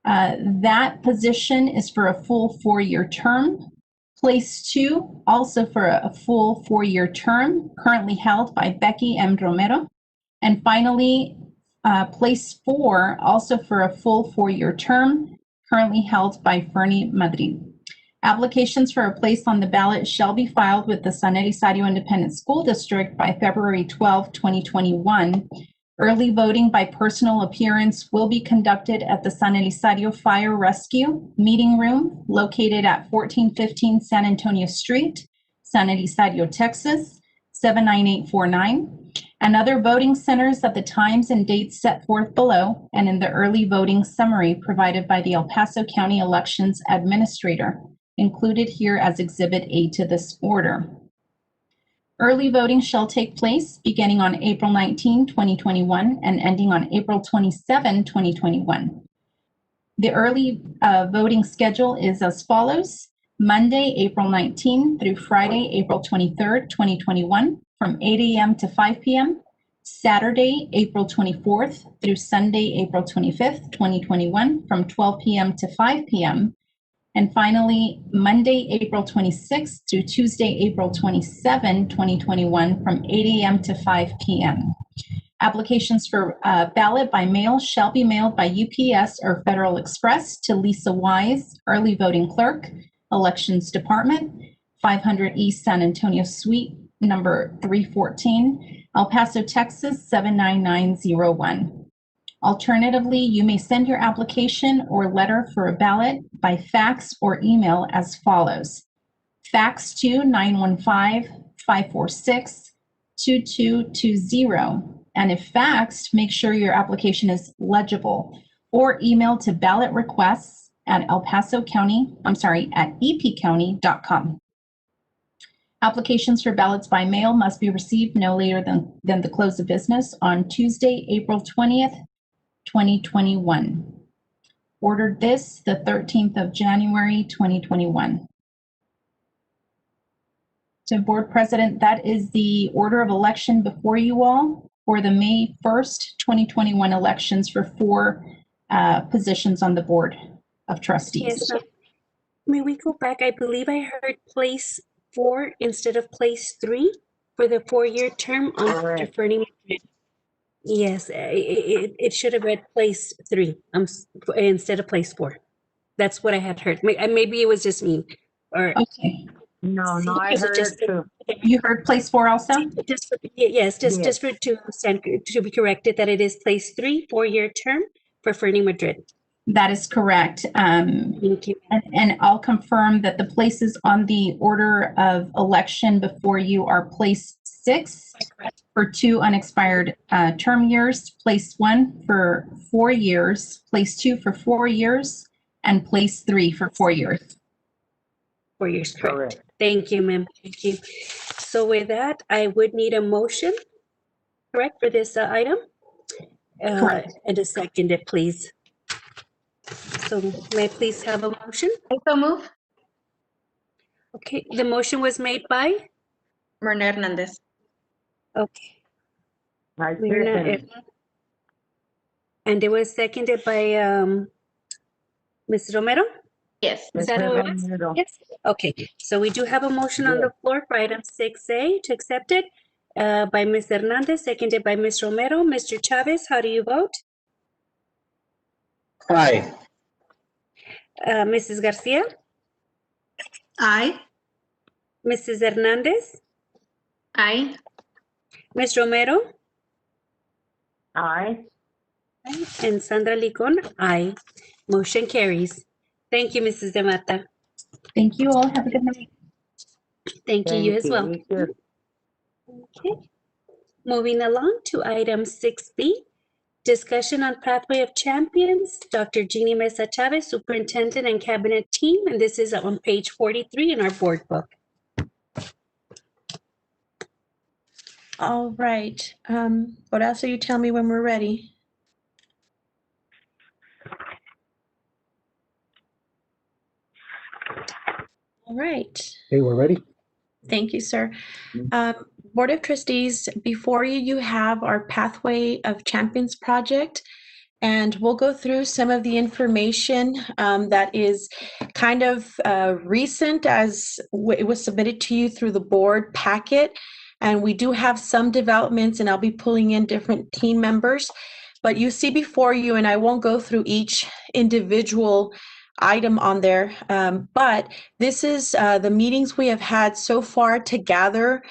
that position is for a full 4-year term. Place 2, also for a full 4-year term, currently held by Becky M. Romero. And finally, place 4, also for a full 4-year term, currently held by Fernie Madrid. Applications for a place on the ballot shall be filed with the San Elizario Independent School District by February 12, 2021. Early voting by personal appearance will be conducted at the San Elizario Fire Rescue Meeting Room located at 1415 San Antonio Street, San Elizario, Texas, 79849, and other voting centers at the times and dates set forth below and in the early voting summary provided by the El Paso County Elections Administrator, included here as Exhibit A to this order. Early voting shall take place beginning on April 19, 2021 and ending on April 27, 2021. The early voting schedule is as follows. Monday, April 19 through Friday, April 23, 2021 from 8 a.m. to 5 p.m. Saturday, April 24th through Sunday, April 25th, 2021 from 12 p.m. to 5 p.m. And finally, Monday, April 26th through Tuesday, April 27, 2021 from 8 a.m. to 5 p.m. Applications for ballot by mail shall be mailed by UPS or Federal Express to Lisa Wise, Early Voting Clerk, Elections Department, 500 East San Antonio Suite, number 314, El Paso, Texas, 79901. Alternatively, you may send your application or letter for a ballot by fax or email as follows. Fax to 915-546-2220. And if faxed, make sure your application is legible, or email to ballot requests at epcounty.com. Applications for ballots by mail must be received no later than the close of business on Tuesday, April 20th, 2021. Ordered this the 13th of January, 2021. So Board President, that is the order of election before you all for the May 1st, 2021 elections for 4 positions on the Board of Trustees. Yes, may we go back? I believe I heard place 4 instead of place 3 for the 4-year term on deferring. Yes, it should have read place 3 instead of place 4. That's what I had heard. Maybe it was just me. Or Okay. No, I is it heard just it too. You heard place 4 also? yes, Yes. just for to be corrected that it is place 3, 4-year term for Fernie Madrid. That is correct. Thank you. And I'll confirm that the places on the order of election before you are place 6 for 2 unexpired term years, place 1 for 4 years, place 2 for 4 years, and place 3 for 4 years. 4 years, correct. Correct. Thank you, ma'am. Thank you. So with that, I would need a motion, correct, for this item? Correct. And a second, please. So may I please have a motion? I so move. Okay, the motion was made by? Myrna Hernandez. Okay. I Myrna second. Erna. And it was seconded by Ms. Romero? Yes. Is that how it was? Yes. Okay, so we do have a motion on the floor for item 6A to accept it by Ms. Hernandez, seconded by Ms. Romero. Mr. Chavez, how do you vote? Aye. Mrs. Garcia? Aye. Mrs. Hernandez? Aye. Ms. Romero? Aye. And Sandra Licon? Aye. Motion carries. Thank you, Mrs. De Mata. Thank you all. Have a good night. Thank you, you as well. You too. Okay. Moving along to item 6B, discussion on pathway of champions. Dr. Jeannie Mesa Chavez, superintendent and cabinet team, and this is on page 43 in our board book. All right. Horacio, you tell me when we're ready. All right. Okay, we're ready. Thank you, sir. Board of Trustees, before you, you have our Pathway of Champions project, and we'll go through some of the information that is kind of recent as it was submitted to you through the board packet. And we do have some developments, and I'll be pulling in different team members. But you see before you, and I won't go through each individual item on there, but this is the meetings we have had so far to gather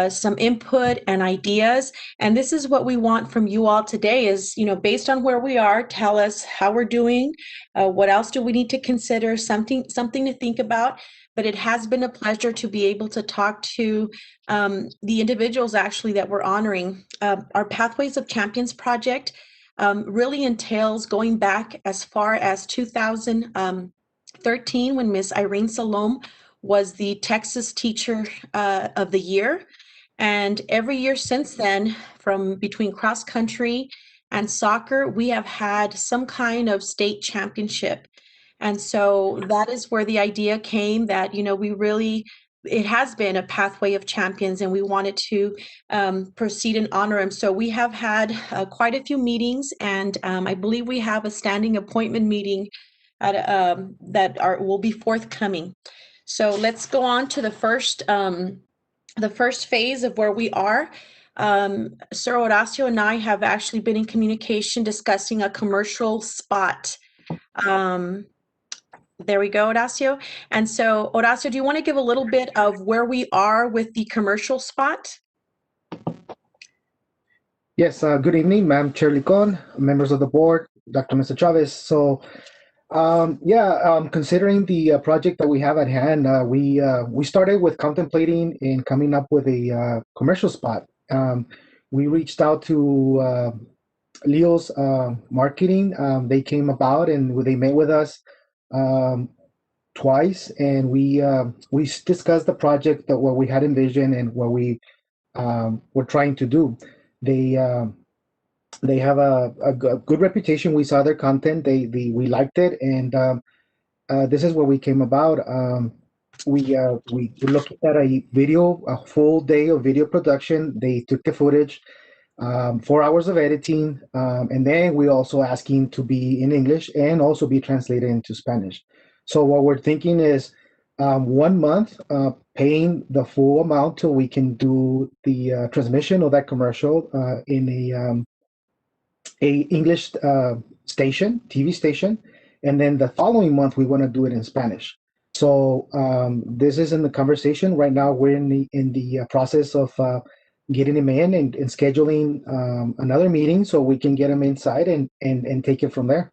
some input and ideas, and this is what we want from you all today is, you know, based on where we are, tell us how we're doing, what else do we need to consider, something to think about. But it has been a pleasure to be able to talk to the individuals actually that we're honoring. Our Pathways of Champions project really entails going back as far as 2013 when Miss Irene Salome was the Texas Teacher of the Year. And every year since then, from between cross country and soccer, we have had some kind of state championship. And so that is where the idea came that, you know, it has been a pathway of champions and we wanted to proceed and honor them. So we have had quite a few meetings, and I believe we have a standing appointment meeting will be forthcoming. So let's go on to the first phase of where we are. Sir Horacio and I have actually been in communication discussing a commercial spot. There we go, Horacio. And so, Horacio, do you want to give a little bit of where we are with the commercial spot? Yes, good evening, Ma'am Chair Licon, members of the board, Dr. Mr. Chavez. So, considering the project that we have at hand, we started with contemplating and coming up with a commercial spot. We reached out to Leo's marketing. They came about and they met with us twice, and we discussed the project, that what we had envisioned and what we were trying to do. They have a good reputation. We saw their content. We liked it, and this is where we came about. We looked at a full day of video production. They took the footage, 4 hours of editing, and then we also asking to be in English and also be translated into Spanish. So what we're thinking is 1 month paying the full amount till we can do the transmission of that commercial in a English TV station, and then the following month we want to do it in Spanish. So this is in the conversation right now. We're in the process of getting him in and scheduling another meeting so we can him inside and take it from there.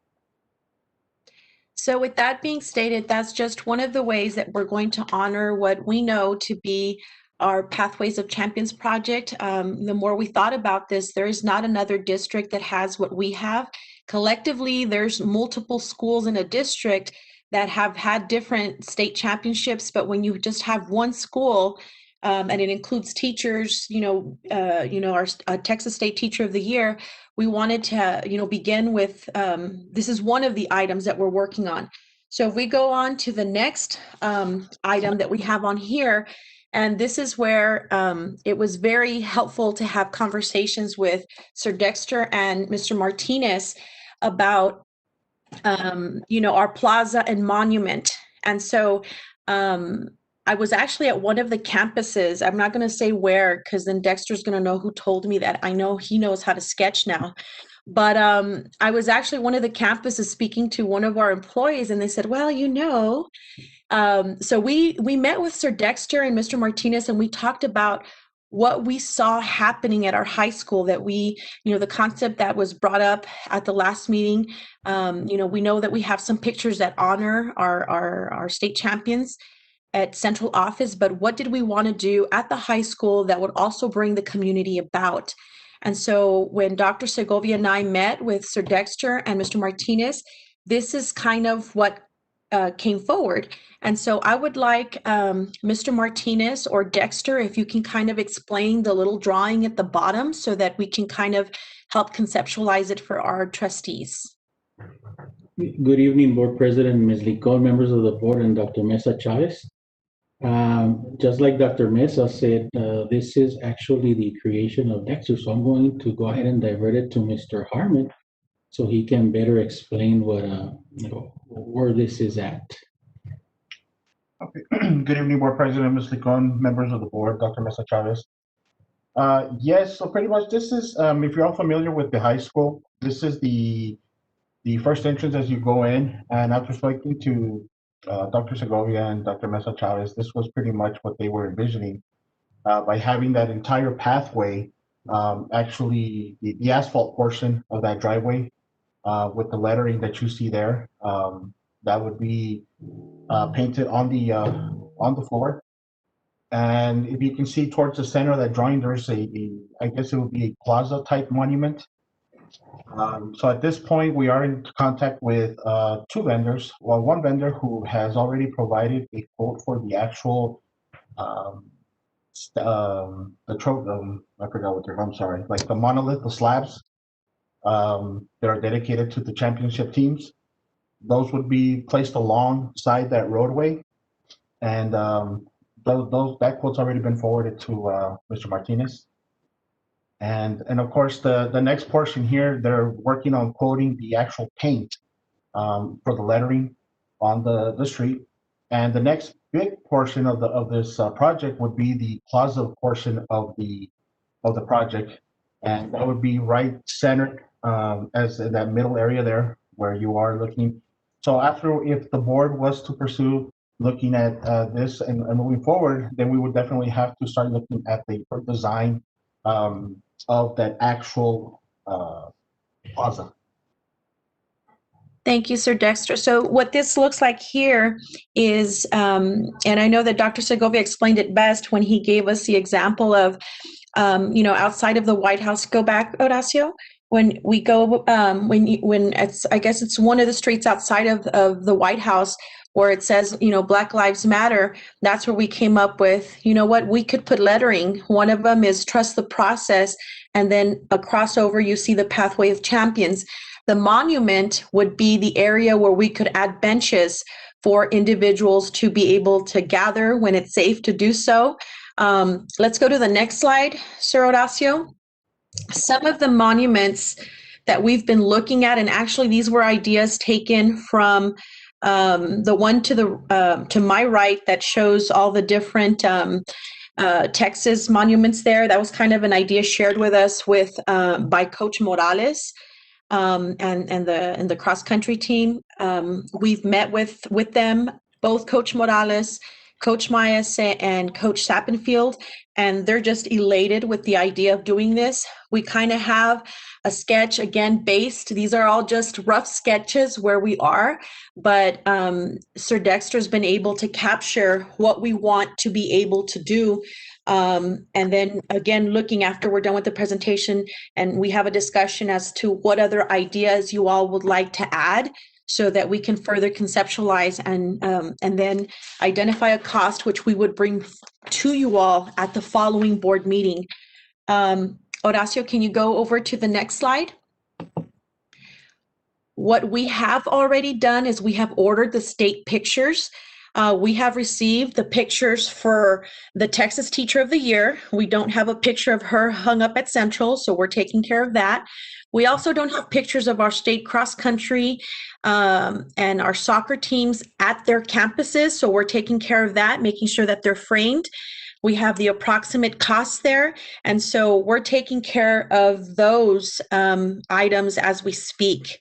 So with that being stated, that's just one of the ways that we're going to honor what we know to be our Pathways of Champions project. The more we thought about this, there is not another district that has what we have. Collectively, there's multiple schools in a district that have had different state championships, but when you just have one school, and it includes teachers, our Texas State Teacher of the Year, we wanted to, begin with, this is one of the items that we're working on. So if we go on to the next item that we have on here, and this is where it was very helpful to have conversations with Sir Dexter and Mr. Martinez about, our plaza and monument. And so I was actually at one of the campuses. I'm not going to say where, because then Dexter's going to know who told me that. I know he knows how to sketch now. But I was actually one of the campuses speaking to one of our employees, and they said, well, so we met with Sir Dexter and Mr. Martinez, and we talked about what we saw happening at our high school, that the concept that was brought up at the last meeting. We know that we have some pictures that honor our state champions at central office, but what did we want to do at the high school that would also bring the community about? And so when Dr. Segovia and I met with Sir Dexter and Mr. Martinez, this is kind of what came forward. And so I would like Mr. Martinez or Dexter, if you can kind of explain the little drawing at the bottom so that we can kind of help conceptualize it for our trustees. Good evening, Board President Ms. Licon, members of the board, and Dr. Mesa Chavez. Just like Dr. Mesa said, this is actually the creation of Dexter, so I'm going to go ahead and divert it to Mr. Harmon so he can better explain what where this is at. Okay. Good evening, Board President Ms. Licon, members of the board, Dr. Mesa Chavez. Yes, so pretty much this is, if you're all familiar with the high school, this is the first entrance as you go in, and after speaking to Dr. Segovia and Dr. Mesa Chavez, this was pretty much what they were envisioning by having that entire pathway, actually the asphalt portion of that driveway with the lettering that you see there, that would be painted on the floor. And if you can see towards the center of that drawing, there's I guess it would be a plaza type monument. So at this point, we are in contact with two vendors. Well, one vendor who has already provided a quote for the actual, I forgot what they're, I'm sorry, like the monolith, the slabs that are dedicated to the championship teams. Those would be placed alongside that roadway. And that quote's already been forwarded to Mr. Martinez. And of course, the next portion here, they're working on quoting the actual paint for the lettering on the street. And the next big portion of this project would be the plaza portion of the project, and that would be right centered as in that middle area there where you are looking. So after, if the board was to pursue looking at this and moving forward, then we would definitely have to start looking at the design of that actual plaza. Thank you, Sir Dexter. So what this looks like here is, and I know that Dr. Segovia explained it best when he gave us the example of, outside of the White House. Go back, Horacio. When we go, when it's, I guess it's one of the streets outside of the White House where it says, Black Lives Matter. That's where we came up with, we could put lettering. One of them is trust the process. And then across over, you see the Pathway of Champions. The monument would be the area where we could add benches for individuals to be able to gather when it's safe to do so. Let's go to the next slide, Sir Horacio. Some of the monuments that we've been looking at, and actually these were ideas taken from the one to my right that shows all the different Texas monuments there. That was kind of an idea shared with us by Coach Morales. And the cross country team. We've met with them both Coach Morales, Coach Maes, and Coach Sappenfield, and they're just elated with the idea of doing this. We kind of have a sketch, again, based. These are all just rough sketches where we are, but Sir Dexter's been able to capture what we want to be able to do. And then again, looking after we're done with the presentation and we have a discussion as to what other ideas you all would like to add so that we can further conceptualize and then identify a cost which we would bring to you all at the following board meeting. Horacio, can you go over to the next slide? What we have already done is we have ordered the state pictures. We have received the pictures for the Texas Teacher of the Year. We don't have a picture of her hung up at Central, so we're taking care of that. We also don't have pictures of our state cross country and our soccer teams at their campuses, so we're taking care of that, making sure that they're framed. We have the approximate costs there, and so we're taking care of those items as we speak.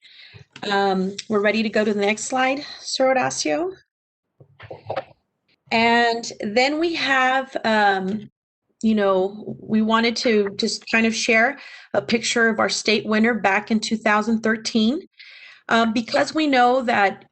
We're ready to go to the next slide, Sir Horacio. And then we have, you know, we wanted to just kind of share a picture of our state winner back in 2013. Because we know that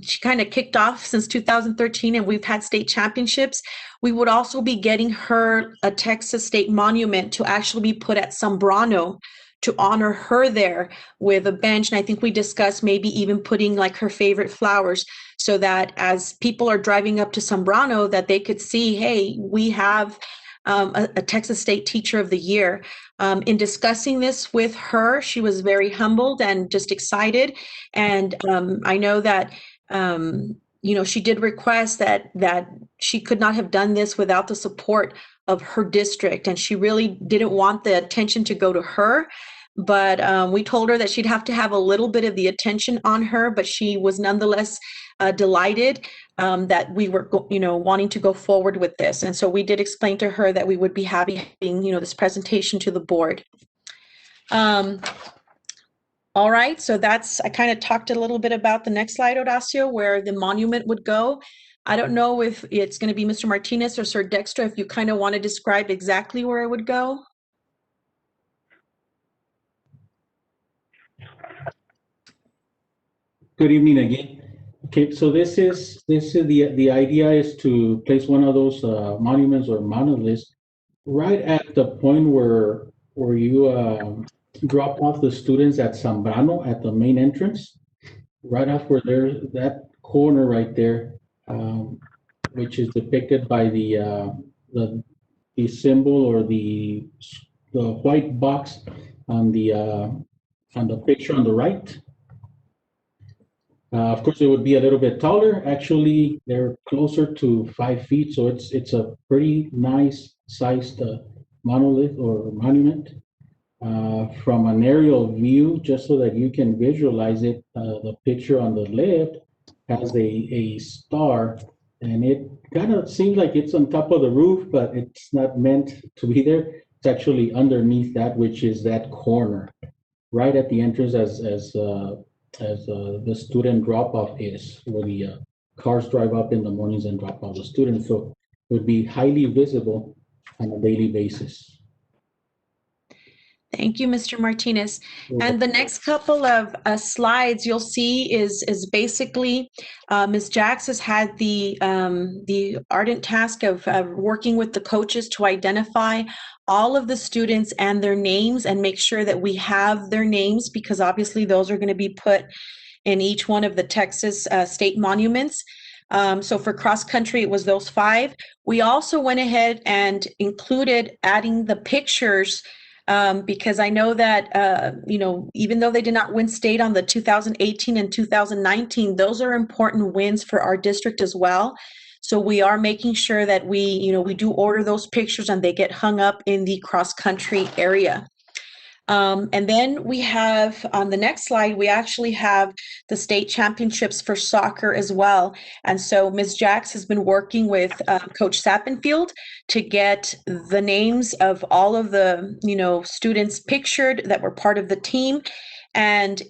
she kind of kicked off since 2013 and we've had state championships, we would also be getting her a Texas State monument to actually be put at Zambrano to honor her there with a bench. And I think we discussed maybe even putting like her favorite flowers so that as people are driving up to Zambrano that they could see, hey, we have a Texas State Teacher of the Year. In discussing this with her, she was very humbled and just excited. And I know that, you know, she did request that she could not have done this without the support of her district. And she really didn't want the attention to go to her. But we told her that she'd have to have a little bit of the attention on her, but she was nonetheless delighted that we were, you know, wanting to go forward with this. And so we did explain to her that we would be having, you know, this presentation to the board. All right, so that's, I kind of talked a little bit about the next slide, Horacio, where the monument would go. I don't know if it's going to be Mr. Martinez or Sir Dexter, if you kind of want to describe exactly where it would go. Good evening again. Okay, so this is the idea is to place one of those monuments or monoliths right at the point where you drop off the students at Zambrano at the main entrance, right after there, that corner right there, which is depicted by the symbol or the white box on the picture on the right. Of course, it would be a little bit taller. Actually, they're closer to 5 feet, so it's a pretty nice sized monolith or monument. From an aerial view, just so that you can visualize it, the picture on the left has a star, and it kind of seems like it's on top of the roof, but it's not meant to be there. It's actually underneath that, which is that corner, right at the entrance as the student drop-off is, where the cars drive up in the mornings and drop off the students. So it would be highly visible on a daily basis. Thank you, Mr. Martinez. And the next couple of slides you'll see is basically Ms. Jax has had the ardent task of working with the coaches to identify all of the students and their names and make sure that we have their names, because obviously those are going to be put in each one of the Texas state monuments. So for cross country, it was those 5. We also went ahead and included adding the pictures because I know that, you know, even though they did not win state on the 2018 and 2019, those are important wins for our district as well. So we are making sure that we, you know, we do order those pictures and they get hung up in the cross country area. And then we have on the next slide, we actually have the state championships for soccer as well. And so Ms. Jax has been working with Coach Sappenfield to get the names of all of the, you know, students pictured that were part of the team. And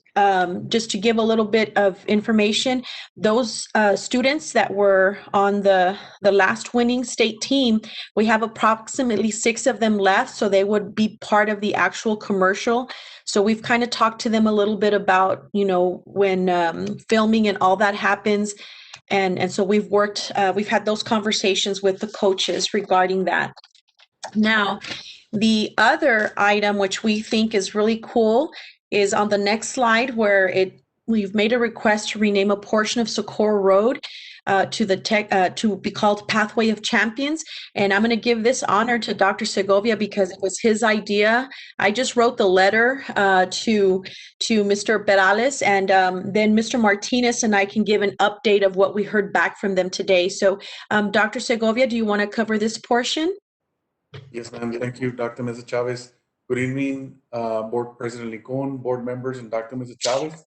just to give a little bit of information, those students that were on the last winning state team, we have approximately 6 of them left, so they would be part of the actual commercial. So we've kind of talked to them a little bit about, when filming and all that happens. And so we've had those conversations with the coaches regarding that. Now, the other item, which we think is really cool, is on the next slide where we've made a request to rename a portion of Socorro Road to be called Pathway of Champions. And I'm going to give this honor to Dr. Segovia because it was his idea. I just wrote the letter to Mr. Perales, and then Mr. Martinez and I can give an update of what we heard back from them today. So Dr. Segovia, do you want to cover this portion? Yes, ma'am. Thank you, Dr. Mesa Chavez. Good evening, Board President Licon, board members, and Dr. Mesa Chavez.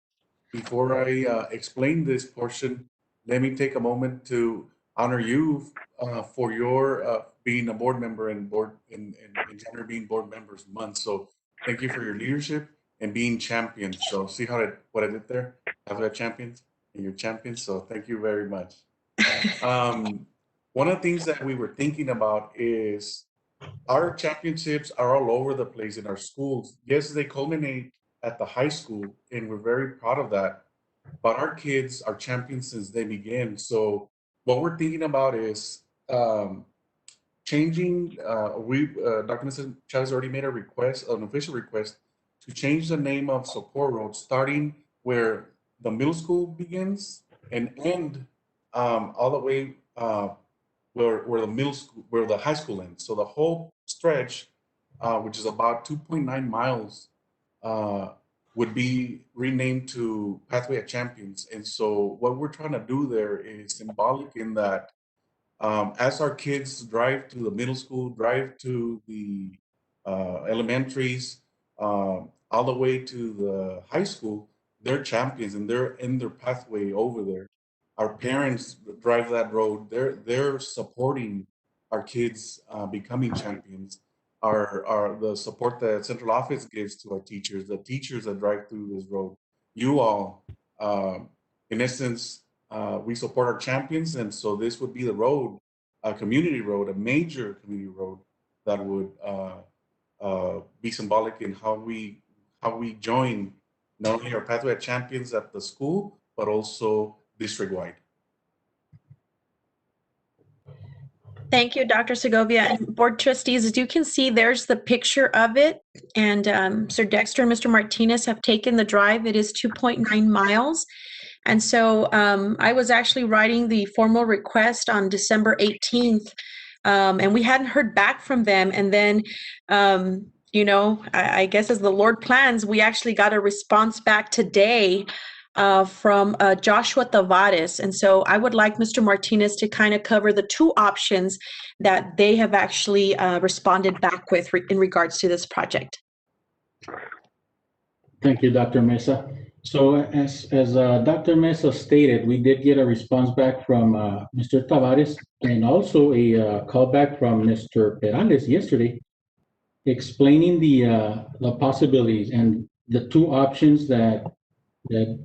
Before I explain this portion, let me take a moment to honor you for your being a board member and January being board members month. So thank you for your leadership and being champions. So see what I did there? I've got champions and you're champions. So thank you very much. One of the things that we were thinking about is our championships are all over the place in our schools. Yes, they culminate at the high school, and we're very proud of that. But our kids are champions since they begin. So what we're thinking about is changing. Dr. Mr. Chavez already made an official request to change the name of Socorro Road, starting where the middle school begins and end all the way where the high school ends. So the whole stretch, which is about 2.9 miles, would be renamed to Pathway of Champions. And so what we're trying to do there is symbolic in that as our kids drive to the middle school, drive to the elementaries, all the way to the high school, they're champions and they're in their pathway over there. Our parents drive that road. They're supporting our kids becoming champions. The support that central office gives to our teachers, the teachers that drive through this road, you all, in essence, we support our champions, and so this would be the road, a community road, a major community road that would be symbolic in how we join not only our Pathway of Champions at the school, but also district-wide. Thank you, Dr. Segovia. And board trustees, as you can see, there's the picture of it. And Sir Dexter and Mr. Martinez have taken the drive. It is 2.9 miles. And so I was actually writing the formal request on December 18th, and we hadn't heard back from them. And then, I guess as the Lord plans, we actually got a response back today from Joshua Tavares. And so I would like Mr. Martinez to kind of cover the 2 options that they have actually responded back with in regards to this project. Thank you, Dr. Mesa. So as Dr. Mesa stated, we did get a response back from Mr. Tavares and also a call back from Mr. Perales yesterday, explaining the possibilities and the 2 options that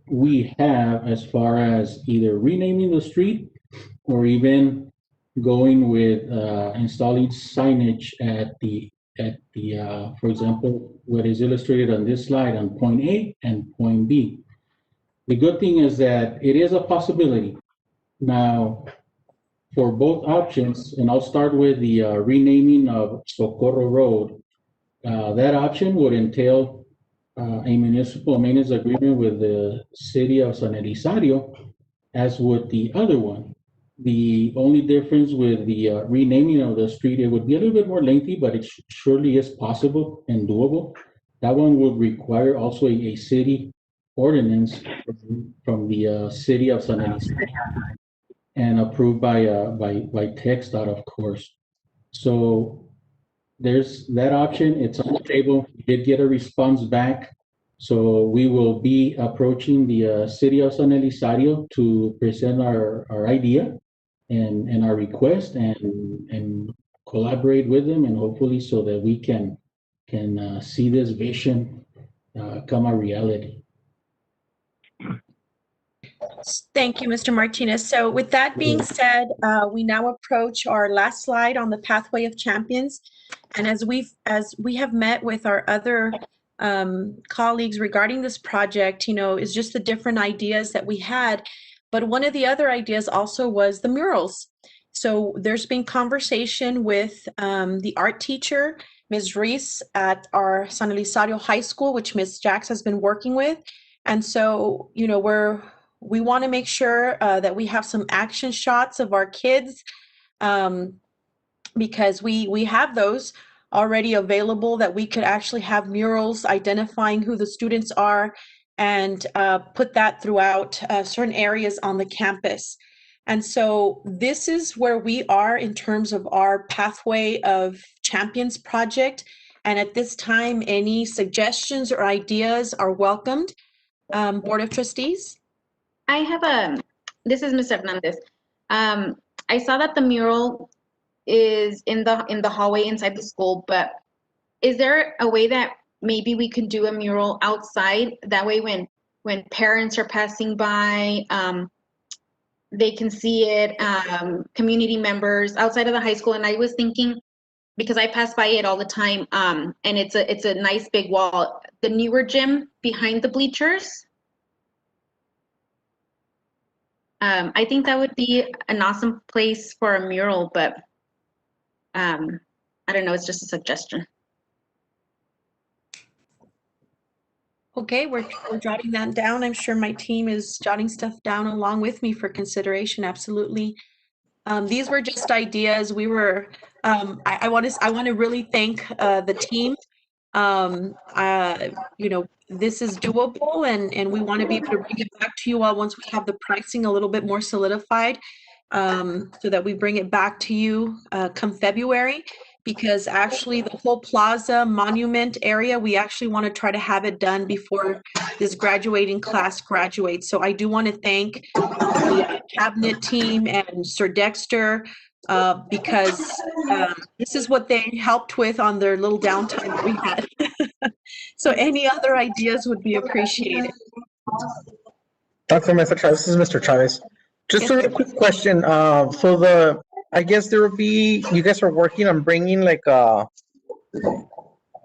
we have as far as either renaming the street or even going with installing signage at the for example, what is illustrated on this slide on point A and point B. The good thing is that it is a possibility. Now, for both options, and I'll start with the renaming of Socorro Road, that option would entail a municipal maintenance agreement with the city of San Elizario, as would the other one. The only difference with the renaming of the street, it would be a little bit more lengthy, but it surely is possible and doable. That one would require also a city ordinance from the city of San Elizario and approved by TxDOT, of course. So there's that option. It's on the table. We did get a response back. So we will be approaching the city of San Elizario to present our idea and our request and collaborate with them, and hopefully so that we can see this vision come a reality. Thank you, Mr. Martinez. So with that being said, we now approach our last slide on the Pathway of Champions. And as we have met with our other colleagues regarding this project, is just the different ideas that we had. But one of the other ideas also was the murals. So there's been conversation with the art teacher, Ms. Reese, at our San Elizario High School, which Ms. Jax has been working with. And so, we want to make sure that we have some action shots of our kids, because we have those already available, that we could actually have murals identifying who the students are, and put that throughout certain areas on the campus. And so this is where we are in terms of our Pathway of Champions project. And at this time, any suggestions or ideas are welcomed. Board of Trustees? I have this is Ms. Hernandez. I saw that the mural is in the hallway inside the school, but is there a way that maybe we could do a mural outside? That way when parents are passing by, they can see it, community members outside of the high school. And I was thinking, because I pass by it all the time, and it's a nice big wall, the newer gym behind the bleachers. I think that would be an awesome place for a mural, but I don't know, it's just a suggestion. Okay, we're jotting that down. I'm sure my team is jotting stuff down along with me for consideration. Absolutely. These were just ideas. We were, I want to really thank the team. This is doable, and we want to be able to bring it back to you all once we have the pricing a little bit more solidified, so that we bring it back to you come February, because actually the whole plaza monument area, we actually want to try to have it done before this graduating class graduates. So I do want to thank the cabinet team and Sir Dexter, because this is what they helped with on their little downtime that we had. So any other ideas would be appreciated. Dr. Mesa Chavez, this is Mr. Chavez. Just a quick question. I guess there will be, you guys are working on bringing like I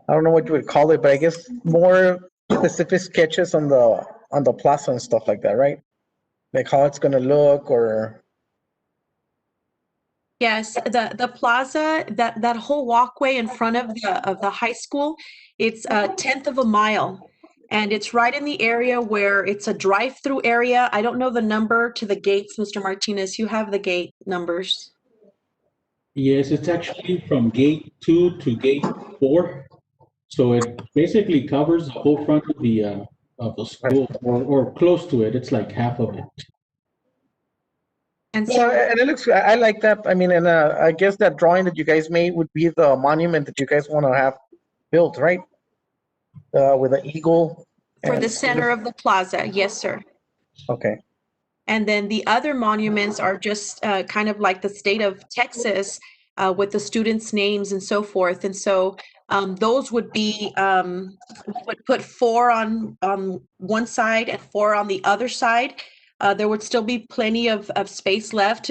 don't know what you would call it, but I guess more specific sketches on the plaza and stuff like that, right? Like how it's gonna look, or. Yes, the plaza, that whole walkway in front of the high school, it's a 1/10 of a mile. And it's right in the area where it's a drive-through area. I don't know the number to the gates, Mr. Martinez. You have the gate numbers. Yes, it's actually from gate 2 to gate 4. So it basically covers the whole front of the school, or close to it. It's like half of it. And so, and it looks, I like that. I mean, and I guess that drawing that you guys made would be the monument that you guys want to have built, right? With an eagle. For the center of the plaza, yes, sir. Okay. And then the other monuments are just kind of like the state of Texas, with the students' names and so forth. And so those would be, would put 4 on one side and 4 on the other side. There would still be plenty of space left.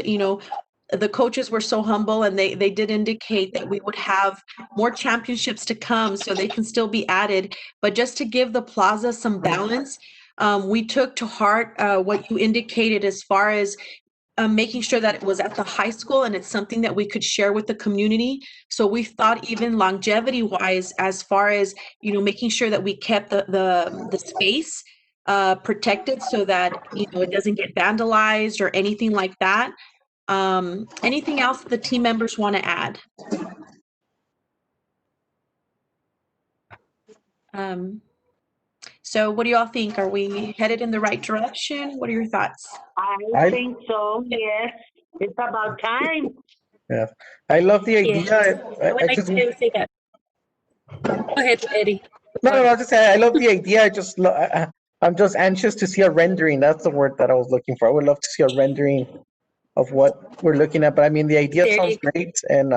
The coaches were so humble, and they did indicate that we would have more championships to come, so they can still be added. But just to give the plaza some balance, we took to heart what you indicated as far as making sure that it was at the high school, and it's something that we could share with the community. So we thought, even longevity wise, as far as making sure that we kept the space protected, so that it doesn't get vandalized or anything like that. Anything else the team members want to add? So what do y'all think? Are we headed in the right direction? What are your thoughts? I think so, yes. It's about time. Yeah, I love the idea. Yes. I would like to say that. Go ahead, Eddie. No, I'll just say I love the idea. I'm just anxious to see a rendering. That's the word that I was looking for. I would love to see a rendering of what we're looking at. But I mean, the idea sounds great. And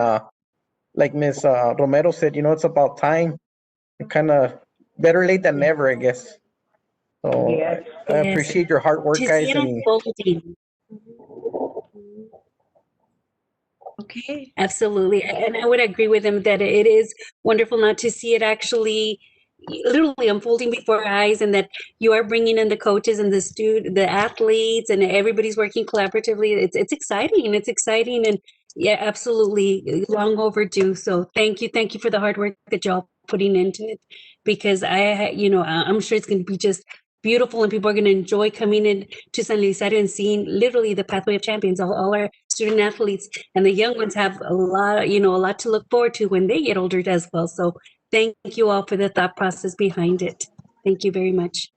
like Ms. Romero said, it's about time. It kind of better late than never, I guess. So Yes. I appreciate your hard work, To guys. see it And unfolding. Okay. Absolutely. And I would agree with him that it is wonderful not to see it actually literally unfolding before our eyes, and that you are bringing in the coaches and the athletes, and everybody's working collaboratively. It's exciting. It's exciting. And yeah, absolutely long overdue. So thank you for the hard work that y'all putting into it, because I'm sure it's going to be just beautiful, and people are going to enjoy coming in to San Luisario and seeing literally the pathway of champions. All our student athletes and the young ones have a lot to look forward to when they get older as well. So thank you all for the thought process behind it. Thank you very much.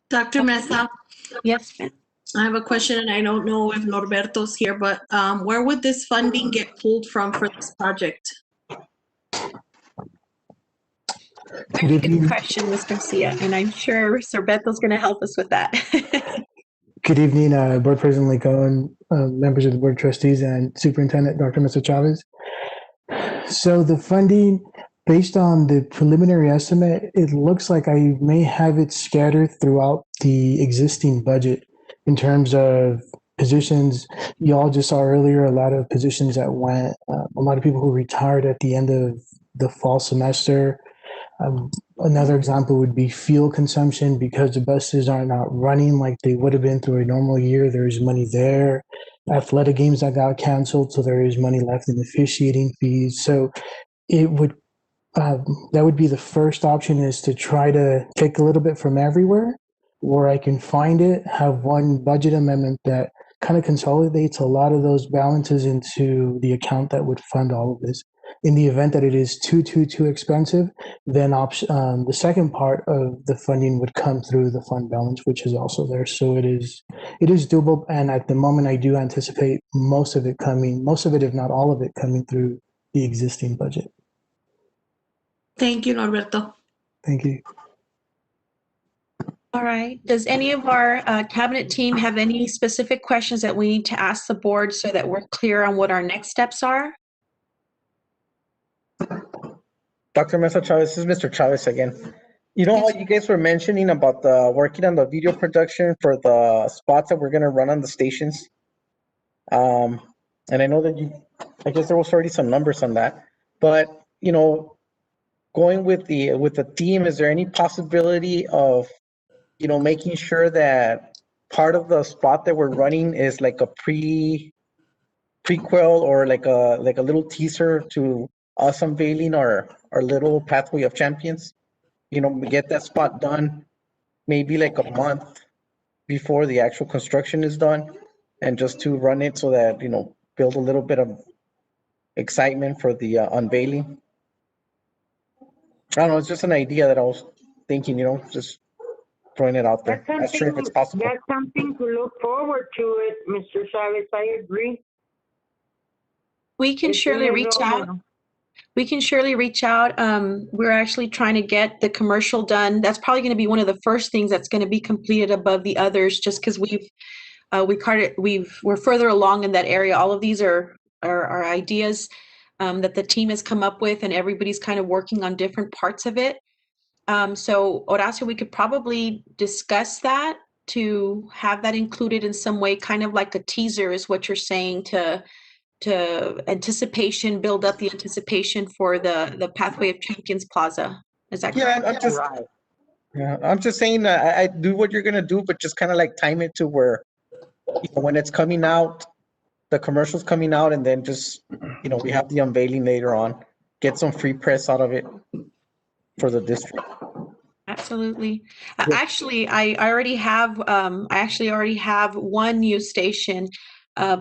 Dr. Mesa, Yes, ma'am. I have a question, and I don't know if Norberto's here, but where would this funding get pulled from for this project? Very good question, Ms. Garcia, and I'm sure Sir Beto's going to help us with that. Good evening, Board President Licon, members of the Board of Trustees, and Superintendent Dr. Mr. Chavez. So the funding, based on the preliminary estimate, it looks like I may have it scattered throughout the existing budget in terms of positions. You all just saw earlier a lot of positions that went, a lot of people who retired at the end of the fall semester. Another example would be fuel consumption, because the buses are not running like they would have been through a normal year. There is money there. Athletic games that got canceled, so there is money left in officiating fees. So it would that would be the first option, is to try to take a little bit from everywhere where I can find it, have one budget amendment that kind of consolidates a lot of those balances into the account that would fund all of this. In the event that it is too expensive, then the second part of the funding would come through the fund balance, which is also there. So it is doable. And at the moment, I do anticipate most of it, if not all of it, coming through the existing budget. Thank you, Norberto. Thank you. All right. Does any of our cabinet team have any specific questions that we need to ask the board so that we're clear on what our next steps are? Dr. Mesa Chavez, this is Mr. Chavez again. You know how you guys were mentioning about the working on the video production for the spots that we're going to run on the stations? And I know that I guess there was already some numbers on that, but going with the theme, is there any possibility of making sure that part of the spot that we're running is like a prequel, or like a little teaser to us unveiling our little pathway of champions? We get that spot done maybe like a month before the actual construction is done, and just to run it so that build a little bit of excitement for the unveiling. I don't know, it's just an idea that I was thinking, just throwing it out there. Not sure if it's possible. That's something to look forward to it, Mr. Chavez. I agree. We can surely reach out. We can surely reach out. We're actually trying to get the commercial done. That's probably going to be one of the first things that's going to be completed above the others, just because we're further along in that area. All of these are ideas that the team has come up with, and everybody's kind of working on different parts of it. So Horacio, we could probably discuss that to have that included in some way, kind of like a teaser is what you're saying, to anticipation, build up the anticipation for the Pathway of Champions Plaza. Is that correct? I'm just saying I do what you're gonna do, but just kind of like time it to where when it's coming out, the commercial's coming out, and then just we have the unveiling later on. Get some free press out of it for the district. Absolutely. Actually, I already have one news station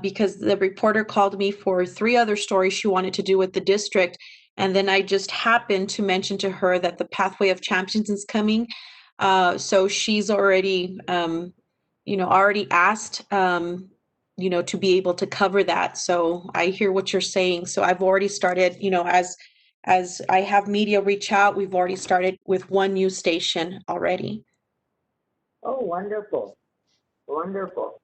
because the reporter called me for 3 other stories she wanted to do with the district. And then I just happened to mention to her that the Pathway of Champions is coming. So she's already, already asked, to be able to cover that. So I hear what you're saying. So I've already started, as I have media reach out, we've already started with one news station already. Oh, wonderful. Wonderful.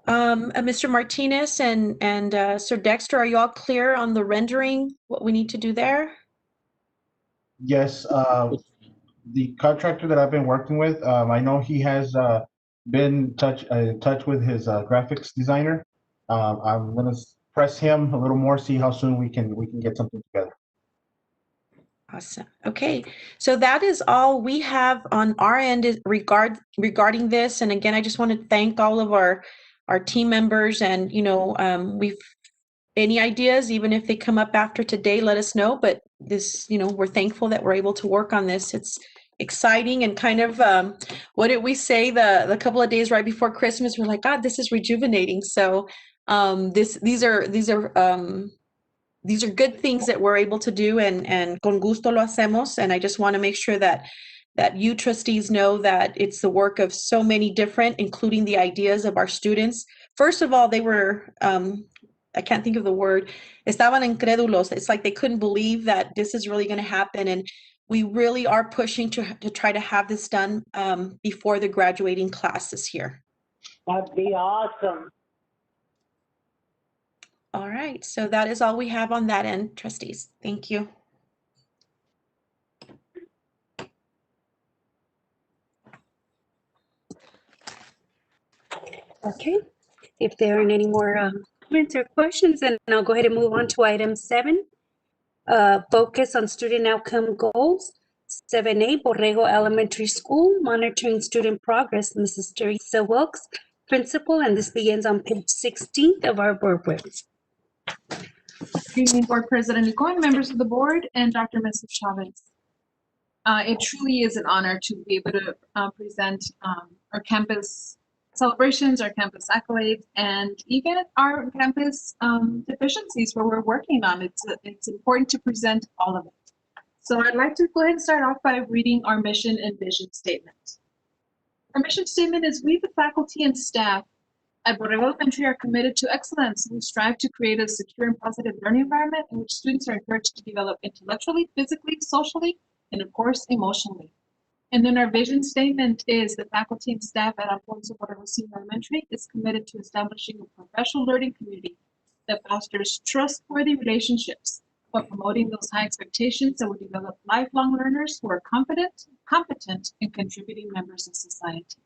Mr. Martinez and Sir Dexter, are you all clear on the rendering, what we need to do there? Yes, the contractor that I've been working with, I know he has been in touch with his graphics designer. I'm gonna press him a little more, see how soon we can get something together. Awesome. Okay, so that is all we have on our end regarding this. And again, I just want to thank all of our team members. And we've any ideas, even if they come up after today, let us know. But this, we're thankful that we're able to work on this. It's exciting and kind of what did we say the couple of days right before Christmas? We're like, God, this is rejuvenating. So these are good things that we're able to do, and con gusto lo hacemos. And I just want to make sure that you trustees know that it's the work of so many different, including the ideas of our students. First of all, they were, I can't think of the word, estaban incrédulos. It's like they couldn't believe that this is really going to happen. And we really are pushing to try to have this done before the graduating class this year. That'd be awesome. All right, so that is all we have on that end, trustees. Thank you. Okay, if there aren't any more comments or questions, then I'll go ahead and move on to item 7. Focus on student outcome goals. 7A, Borrego Elementary School, monitoring student progress. Mrs. Teresa Wilkes, principal, and this begins on page 16 of our board book. Good evening, Board President Licon, members of the board, and Dr. Mesa Chavez. It truly is an honor to be able to present our campus celebrations, our campus accolades, and even our campus deficiencies where we're working on. It's important to present all of it. So I'd like to go ahead and start off by reading our mission and vision statement. Our mission statement is, we, the faculty and staff at Borrego Elementary, are committed to excellence. We strive to create a secure and positive learning environment in which students are encouraged to develop intellectually, physically, socially, and of course, emotionally. And then our vision statement is, the faculty and staff at Alfonso Borrego Senior Elementary is committed to establishing a professional learning community that fosters trustworthy relationships while promoting those high expectations that will develop lifelong learners who are competent, and contributing members of society.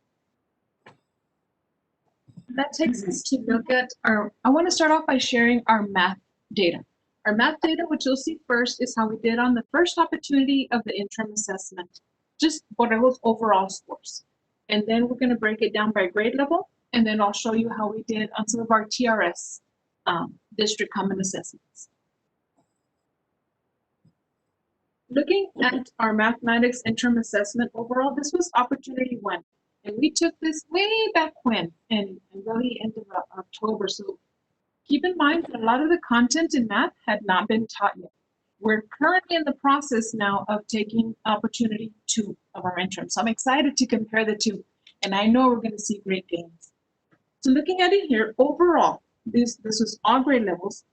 That takes us to look at I want to start off by sharing our math data. Our math data, which you'll see first, is how we did on the first opportunity of the interim assessment, just Borrego's overall scores. And then we're going to break it down by grade level, and then I'll show you how we did on some of our TRS district common assessments. Looking at our mathematics interim assessment overall, this was opportunity 1. And we took this way back when, and really end of October. So keep in mind that a lot of the content in math had not been taught yet. We're currently in the process now of taking opportunity 2 of our interim. So I'm excited to compare the two, and I know we're going to see great gains. So looking at it here, overall, this was all grade levels.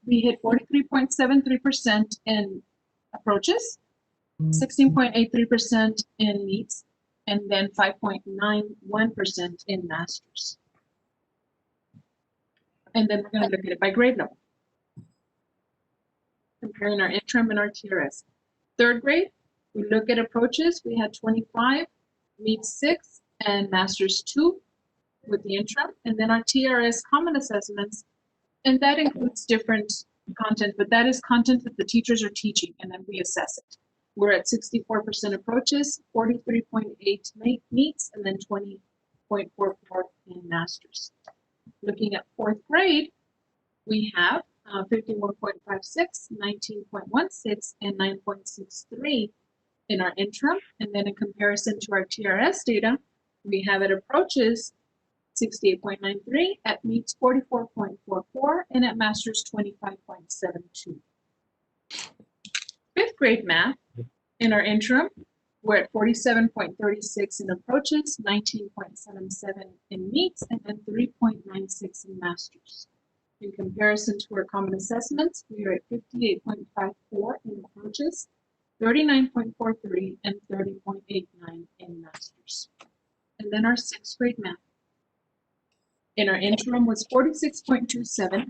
We hit 43.73% in approaches, 16.83% in meets, and then 5.91% in masters. And then we're going to look at it by grade level, comparing our interim and our TRS. 3rd grade, we look at approaches. We had 25, meets 6, and masters 2 with the interim. And then our TRS common assessments, and that includes different content, but that is content that the teachers are teaching, and then we assess it. We're at 64% approaches, 43.8 meets, and then 20.44 in masters. Looking at 4th grade, we have 51.56, 19.16, and 9.63 in our interim. And then in comparison to our TRS data, we have at approaches 68.93, at meets 44.44, and at masters 25.72. 5th grade math, in our interim, we're at 47.36 in approaches, 19.77 in meets, and then 3.96 in masters. In comparison to our common assessments, we are at 58.54 in approaches, 39.43, and 30.89 in masters. And then our 6th grade math. In our interim was 46.27,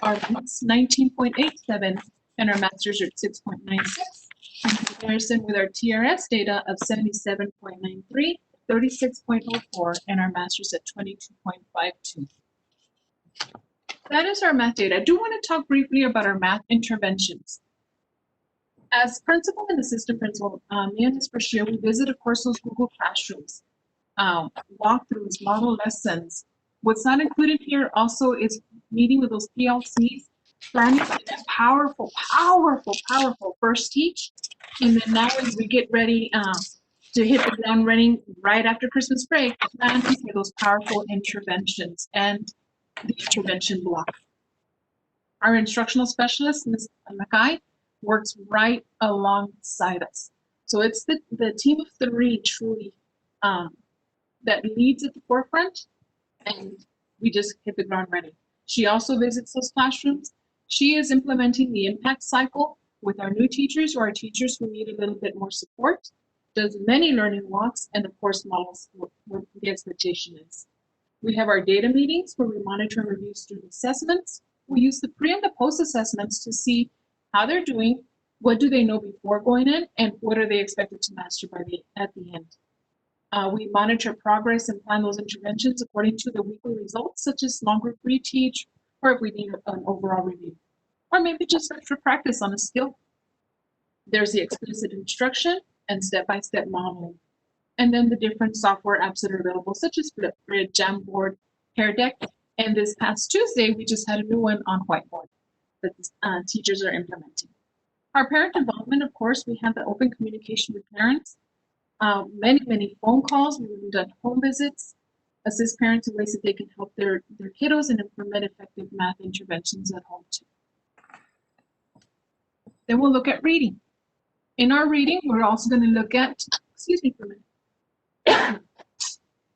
our meets 19.87, and our masters are at 6.96. comparison with our TRS data of 77.93, 36.04, and our masters at 22.52. That is our math data. I do want to talk briefly about our math interventions. As principal and assistant principal, me and Ms. Brashear, we visit, of course, those Google Classrooms, walkthroughs, model lessons. What's not included here also is meeting with those PLCs, planning that powerful first teach. And then now as we get ready to hit the ground running right after Christmas break, planning for those powerful interventions and the intervention block. Our instructional specialist, Ms. Mackay, works right alongside us. So it's the team of three truly that leads at the forefront, and we just hit the ground running. She also visits those classrooms. She is implementing the impact cycle with our new teachers or our teachers who need a little bit more support, does many learning walks, and of course models what the expectation is. We have our data meetings where we monitor and review student assessments. We use the pre and the post assessments to see how they're doing, what do they know before going in, and what are they expected to master at the end. We monitor progress and plan those interventions according to the weekly results, such as small group reteach, or if we need an overall review, or maybe just extra practice on a skill. There's the explicit instruction and step-by-step modeling. And then the different software apps that are available, such as Flipgrid, Jamboard, Hair Deck, and this past Tuesday, we just had a new one on Whiteboard that the teachers are implementing. Our parent involvement, of course, we have the open communication with parents, many phone calls. We've done home visits, assist parents in ways that they can help their kiddos and implement effective math interventions at home too. Then we'll look at reading. In our reading, we're also going to look at, excuse me for a minute.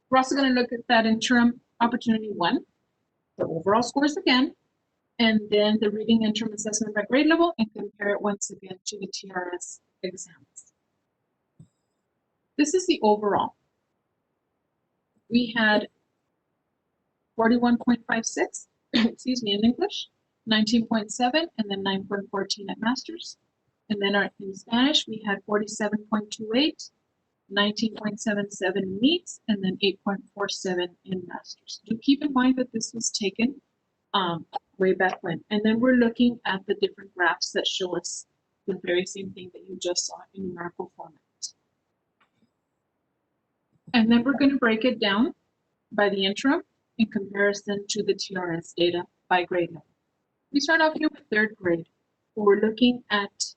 We're also going to look at that interim opportunity 1, the overall scores again, and then the reading interim assessment by grade level, and compare it once again to the TRS exams. This is the overall. We had 41.56, excuse me, in English, 19.7, and then 9.14 at masters. And then in Spanish, we had 47.28, 19.77 in meets, and then 8.47 in masters. Do keep in mind that this was taken way back when. And then we're looking at the different graphs that show us the very same thing that you just saw in numerical format. And then we're going to break it down by the interim in comparison to the TRS data by grade level. We start off here with 3rd grade, where we're looking at,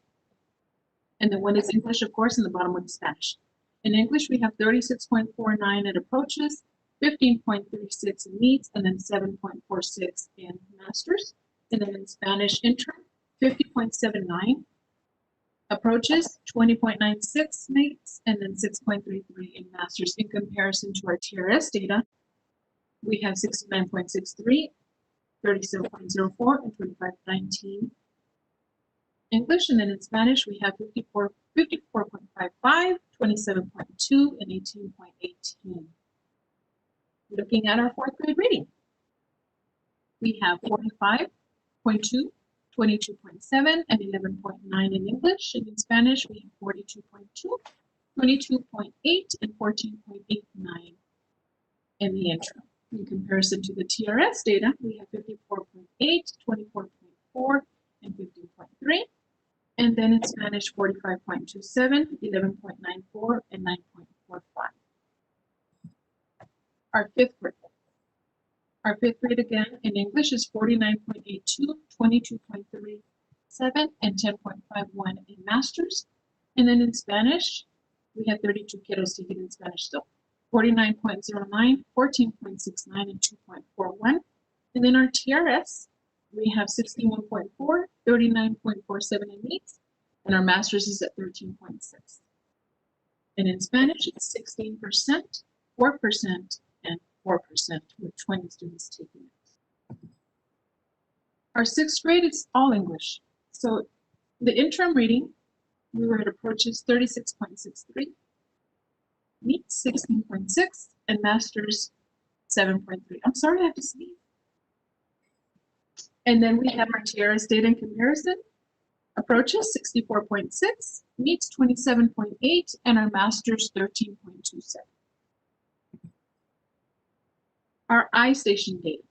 and the one is English, of course, and the bottom one is Spanish. In English, we have 36.49 at approaches, 15.36 in meets, and then 7.46 in masters. And then in Spanish interim, 50.79 approaches, 20.96 meets, and then 6.33 in masters. In comparison to our TRS data, we have 69.63, 37.04, and 25.19 English. And then in Spanish, we have 54.55, 27.2, and 18.18. Looking at our 4th grade reading, we have 45.2, 22.7, and 11.9 in English. And in Spanish, we have 42.2, 22.8, and 14.89 in the interim. In comparison to the TRS data, we have 54.8, 24.4, and 15.3. And then in Spanish, 45.27, 11.94, and 9.45. Our 5th grade. Our 5th grade again in English is 49.82, 22.37, and 10.51 in masters. And then in Spanish, we have 32 kiddos taking in Spanish still. 49.09, 14.69, and 2.41. And then our TRS, we have 61.4, 39.47 in meets, and our masters is at 13.6. And in Spanish, it's 16%, 4%, and 4%, with 20 students taking it. Our 6th grade is all English. So the interim reading, we were at approaches 36.63, meets 16.6, and masters 7.3. I'm sorry, I have to sneeze. And then we have our TRS data in comparison. Approaches 64.6, meets 27.8, and our masters 13.27. Our iStation data.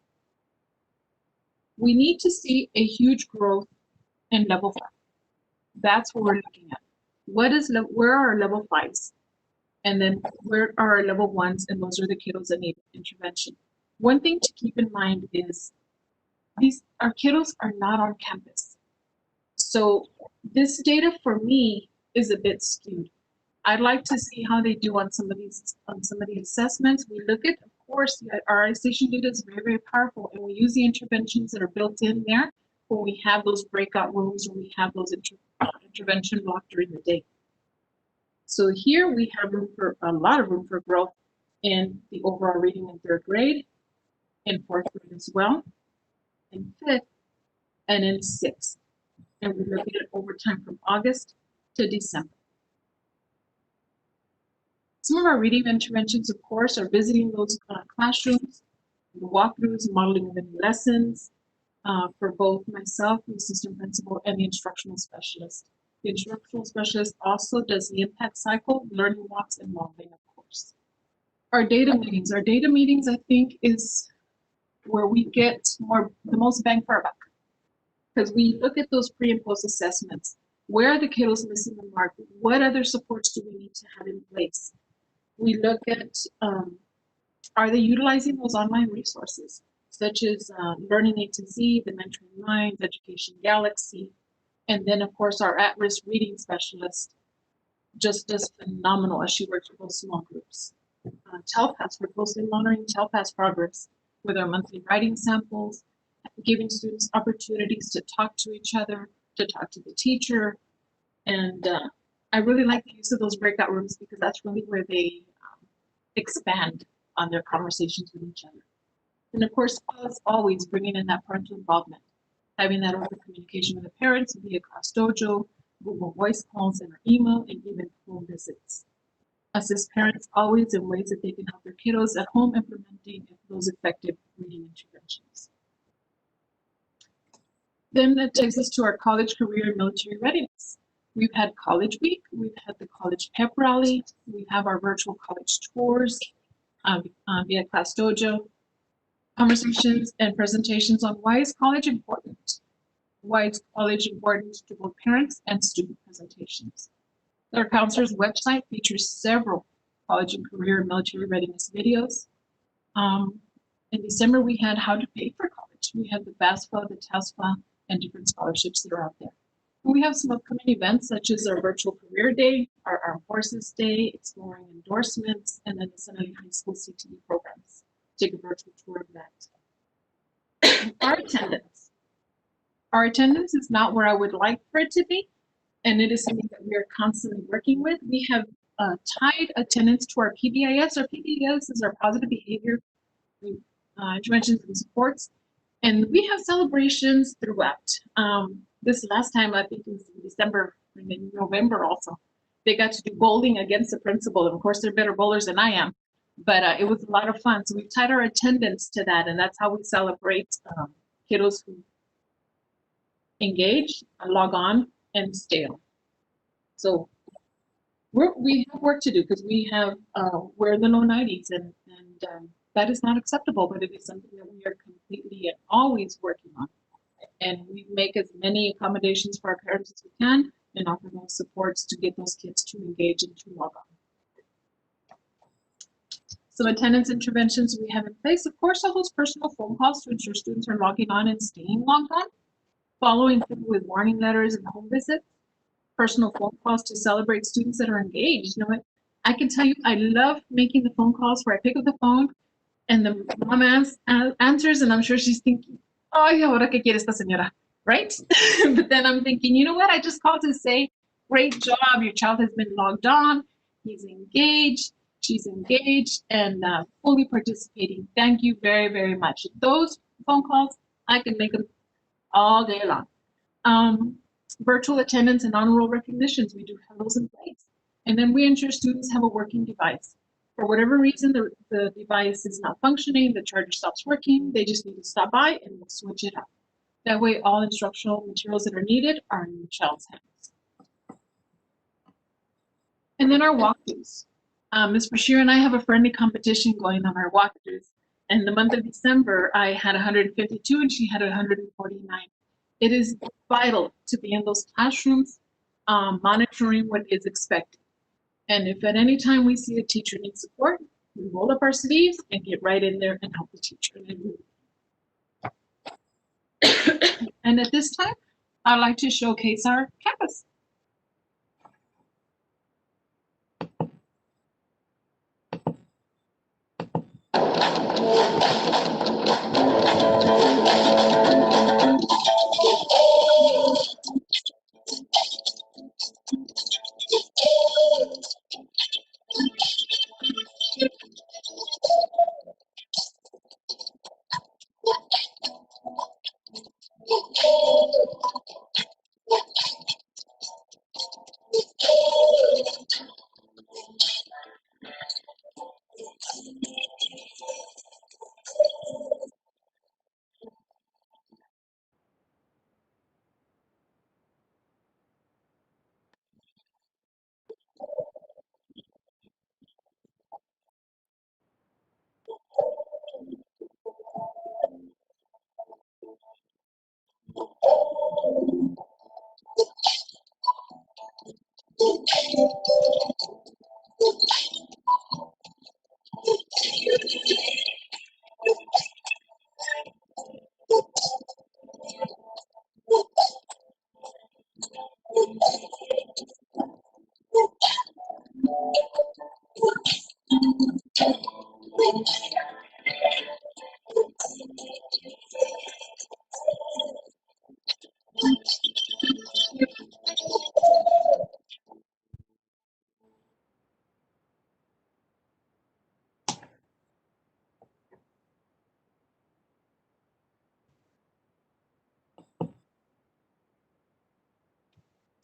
We need to see a huge growth in level 5. That's what we're looking at. Where are our level 5s? And then where are our level 1s? And those are the kiddos that need intervention. One thing to keep in mind is our kiddos are not on campus. So this data for me is a bit skewed. I'd like to see how they do on some of these assessments. We look at, of course, our iStation data is very, very powerful, and we use the interventions that are built in there when we have those breakout rooms or we have those intervention blocked during the day. So here we have a lot of room for growth in the overall reading in 3rd grade, in 4th grade as well, in 5th, and in 6th. And we look at it over time from August to December. Some of our reading interventions, of course, are visiting those classrooms, the walkthroughs, modeling the lessons for both myself, the assistant principal, and the instructional specialist. The instructional specialist also does the impact cycle, learning walks, and modeling, of course. Our data meetings. Our data meetings, I think, is where we get the most bang for our buck. Because we look at those pre and post assessments. Where are the kiddos missing the mark? What other supports do we need to have in place? We look at, are they utilizing those online resources, such as Learning A to Z, the Mentoring Minds, Education Galaxy, and then, of course, our at-risk reading specialist just does phenomenal as she works with those small groups. TELPAS, we're closely monitoring TELPAS progress with our monthly writing samples, giving students opportunities to talk to each other, to talk to the teacher, and I really like the use of those breakout rooms because that's really where they expand on their conversations with each other. And of course, as always, bringing in that parental involvement, having that open communication with the parents via Class Dojo, Google Voice calls, and our email, and even home visits. Assist parents always in ways that they can help their kiddos at home implementing those effective reading interventions. Then that takes us to our college, career, and military readiness. We've had College Week, we've had the College Pep Rally, we have our virtual college tours via Class Dojo, conversations and presentations on why is college important? Why is college important to both parents and student presentations? Our counselor's website features several college and career and military readiness videos. In December, we had how to pay for college. We had the FAFSA, the TASFA, and different scholarships that are out there. We have some upcoming events such as our virtual career day, our Armed Forces Day, exploring endorsements, and then the Sunday High School CTE programs. Take a virtual tour of that. Our attendance. Our attendance is not where I would like for it to be, and it is something that we are constantly working with. We have tied attendance to our PBIS. Our PBIS is our positive behavior interventions and supports, and we have celebrations throughout. This last time, I think it was in December and in November also, they got to do bowling against the principal. And of course, they're better bowlers than I am, but it was a lot of fun. So we've tied our attendance to that, and that's how we celebrate kiddos who engage, log on, and stay on. So we have work to do because we have wear the low 90s, and that is not acceptable, but it is something that we are completely and always working on. And we make as many accommodations for our parents as we can and offer those supports to get those kids to engage and to log on. Some attendance interventions we have in place, of course, all those personal phone calls to ensure students are logging on and staying logged on, following through with warning letters and home visits, personal phone calls to celebrate students that are engaged. You know what? I can tell you, I love making the phone calls where I pick up the phone and the mom answers, and I'm sure she's thinking, ay, ahora qué quiere esta señora, right? But then I'm thinking, you know what? I just called to say, great job. Your child has been logged on. He's engaged. She's engaged and fully participating. Thank you very, very much. Those phone calls, I can make them all day long. Virtual attendance and honor roll recognitions, we do have those in place. And then we ensure students have a working device. For whatever reason, the device is not functioning, the charger stops working, they just need to stop by and we'll switch it up. That way, all instructional materials that are needed are in the child's hands. And then our walkthroughs. Ms. Bashir and I have a friendly competition going on our walkthroughs. In the month of December, I had 152 and she had 149. It is vital to be in those classrooms, monitoring what is expected. And if at any time we see a teacher needs support, we roll up our sleeves and get right in there and help the teacher. And at this time, I'd like to showcase our campus.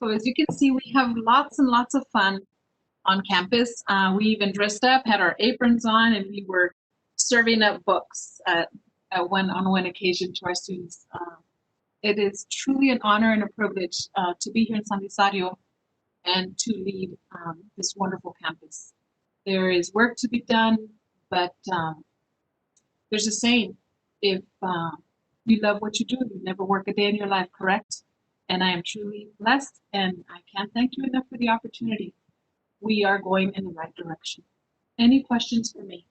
So as you can see, we have lots and lots of fun on campus. We even dressed up, had our aprons on, and we were serving up books on one occasion to our students. It is truly an honor and a privilege to be here in San Rosario and to lead this wonderful campus. There is work to be done, but there's a saying, if you love what you do, you never work a day in your life, correct? And I am truly blessed, and I can't thank you enough for the opportunity. We are going in the right direction. Any questions for me?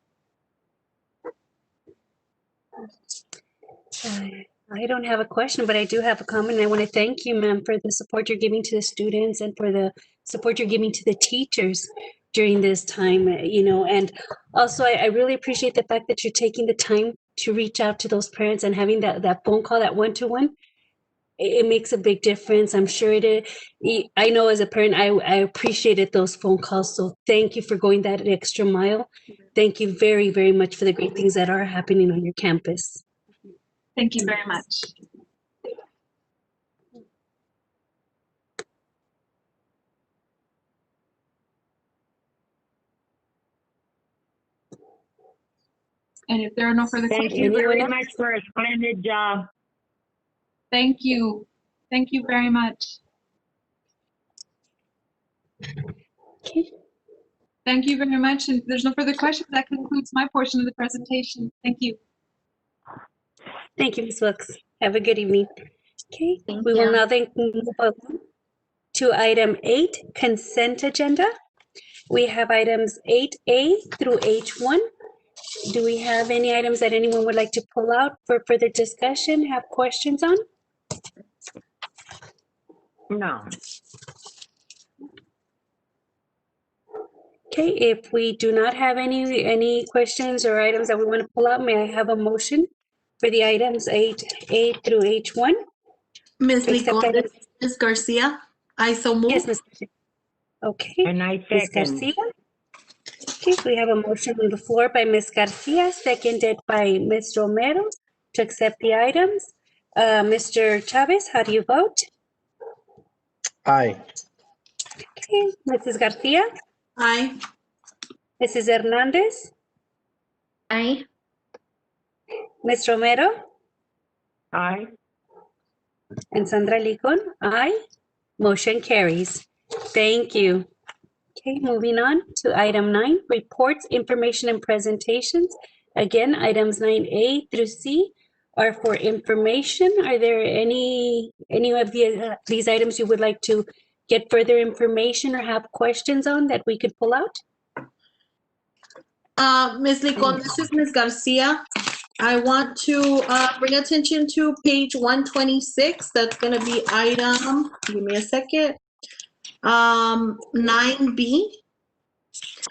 I don't have a question, but I do have a comment. I want to thank you, ma'am, for the support you're giving to the students and for the support you're giving to the teachers during this time, and also I really appreciate the fact that you're taking the time to reach out to those parents and having that phone call, that one-to-one. It makes a big difference. I'm sure it is. I know as a parent, I appreciated those phone calls. So thank you for going that extra mile. Thank you very, very much for the great things that are happening on your campus. Thank you very much. And if there are no further questions. Thank you very much for a splendid job. Thank you. Thank you very much. Okay. Thank you very much. And if there's no further questions, that concludes my portion of the presentation. Thank you. Thank you, Ms. Wilkes. Have a good evening. Okay, Thank we will you. now then move on to item 8, consent agenda. We have items 8A through H1. Do we have any items that anyone would like to pull out for further discussion, have questions on? No. Okay, if we do not have any questions or items that we want to pull out, may I have a motion for the items 8A through H1? Ms. To accept Licon, items- Ms. Garcia, I so move. Yes, Ms. Garcia. Okay. And I Ms. second. Garcia. Okay, we have a motion on the floor by Ms. Garcia, seconded by Ms. Romero to accept the items. Mr. Chavez, how do you vote? Aye. Okay, Mrs. Garcia, Aye. Mrs. Hernandez, Aye. Ms. Romero, Aye. And Sandra Licon, aye. Motion carries. Thank you. Okay, moving on to item 9, reports, information, and presentations. Again, items 9A through C are for information. Are there any of these items you would like to get further information or have questions on that we could pull out? Ms. Licon, this is Ms. Garcia. I want to bring attention to page 126. That's going to be item, give me a second, 9B.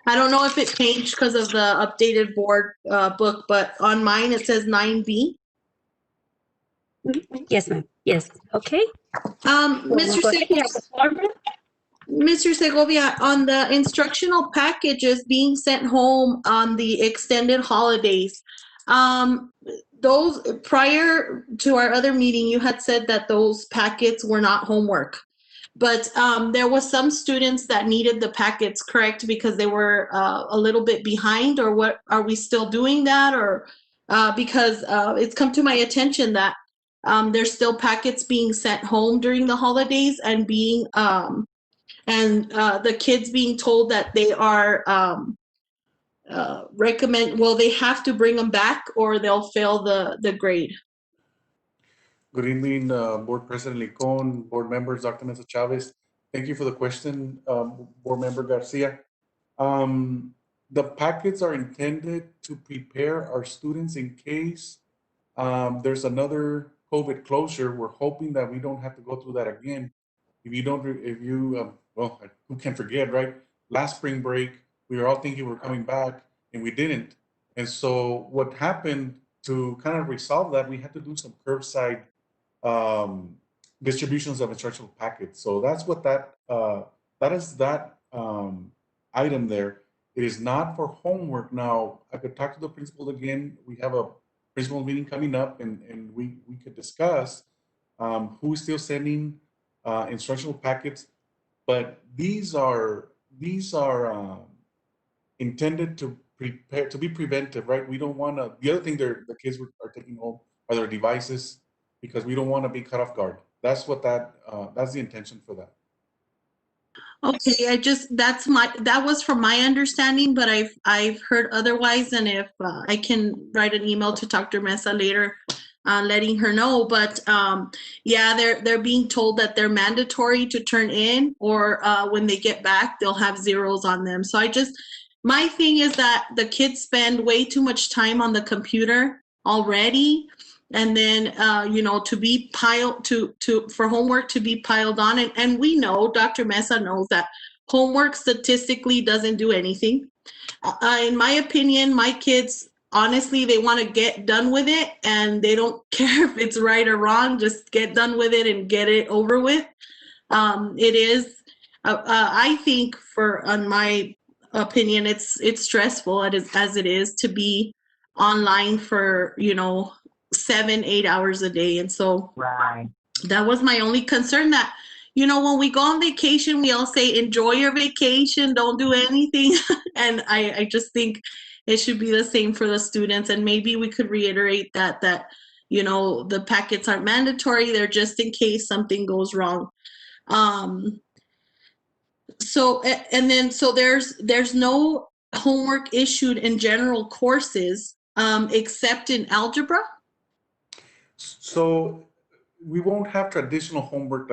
I don't know if it changed because of the updated board book, but on mine it says 9B. Yes, ma'am. Yes. Okay. Mr. Segovia, on the instructional packages being sent home on the extended holidays, those prior to our other meeting, you had said that those packets were not homework. But there was some students that needed the packets, correct, because they were a little bit behind, or what? Are we still doing that? Or because it's come to my attention that there's still packets being sent home during the holidays and being the kids being told that they are they have to bring them back or they'll fail the grade. Good evening, Board President Licon, board members, Dr. Mesa Chavez. Thank you for the question, Board Member Garcia. The packets are intended to prepare our students in case there's another COVID closure. We're hoping that we don't have to go through that again. Well, who can forget, right? Last spring break, we were all thinking we're coming back and we didn't. And so what happened to kind of resolve that, we had to do some curbside distributions of instructional packets. So that's what that is that item there. It is not for homework. Now, I could talk to the principal again. We have a principal meeting coming up and we could discuss who is still sending instructional packets, but these are intended to prepare, to be preventive, right? We don't want to, the other thing the kids are taking home are their devices because we don't want to be caught off guard. That's what that's the intention for that. Okay, that was from my understanding, but I've heard otherwise, and if I can write an email to Dr. Mesa later, letting her know. But yeah, they're being told that they're mandatory to turn in, or when they get back, they'll have zeros on them. So my thing is that the kids spend way too much time on the computer already. And then, to be piled for homework to be piled on. And we know, Dr. Mesa knows that homework statistically doesn't do anything. In my opinion, my kids, honestly, they want to get done with it and they don't care if it's right or wrong, just get done with it and get it over with. It is, I think on my opinion, it's stressful as it is to be online for, 7-8 hours a day. And so that was my only concern, that when we go on vacation, we all say enjoy your vacation, don't do anything. And I just think it should be the same for the students. And maybe we could reiterate that the packets aren't mandatory, they're just in case something goes wrong. So there's no homework issued in general courses except in algebra. So we won't have traditional homework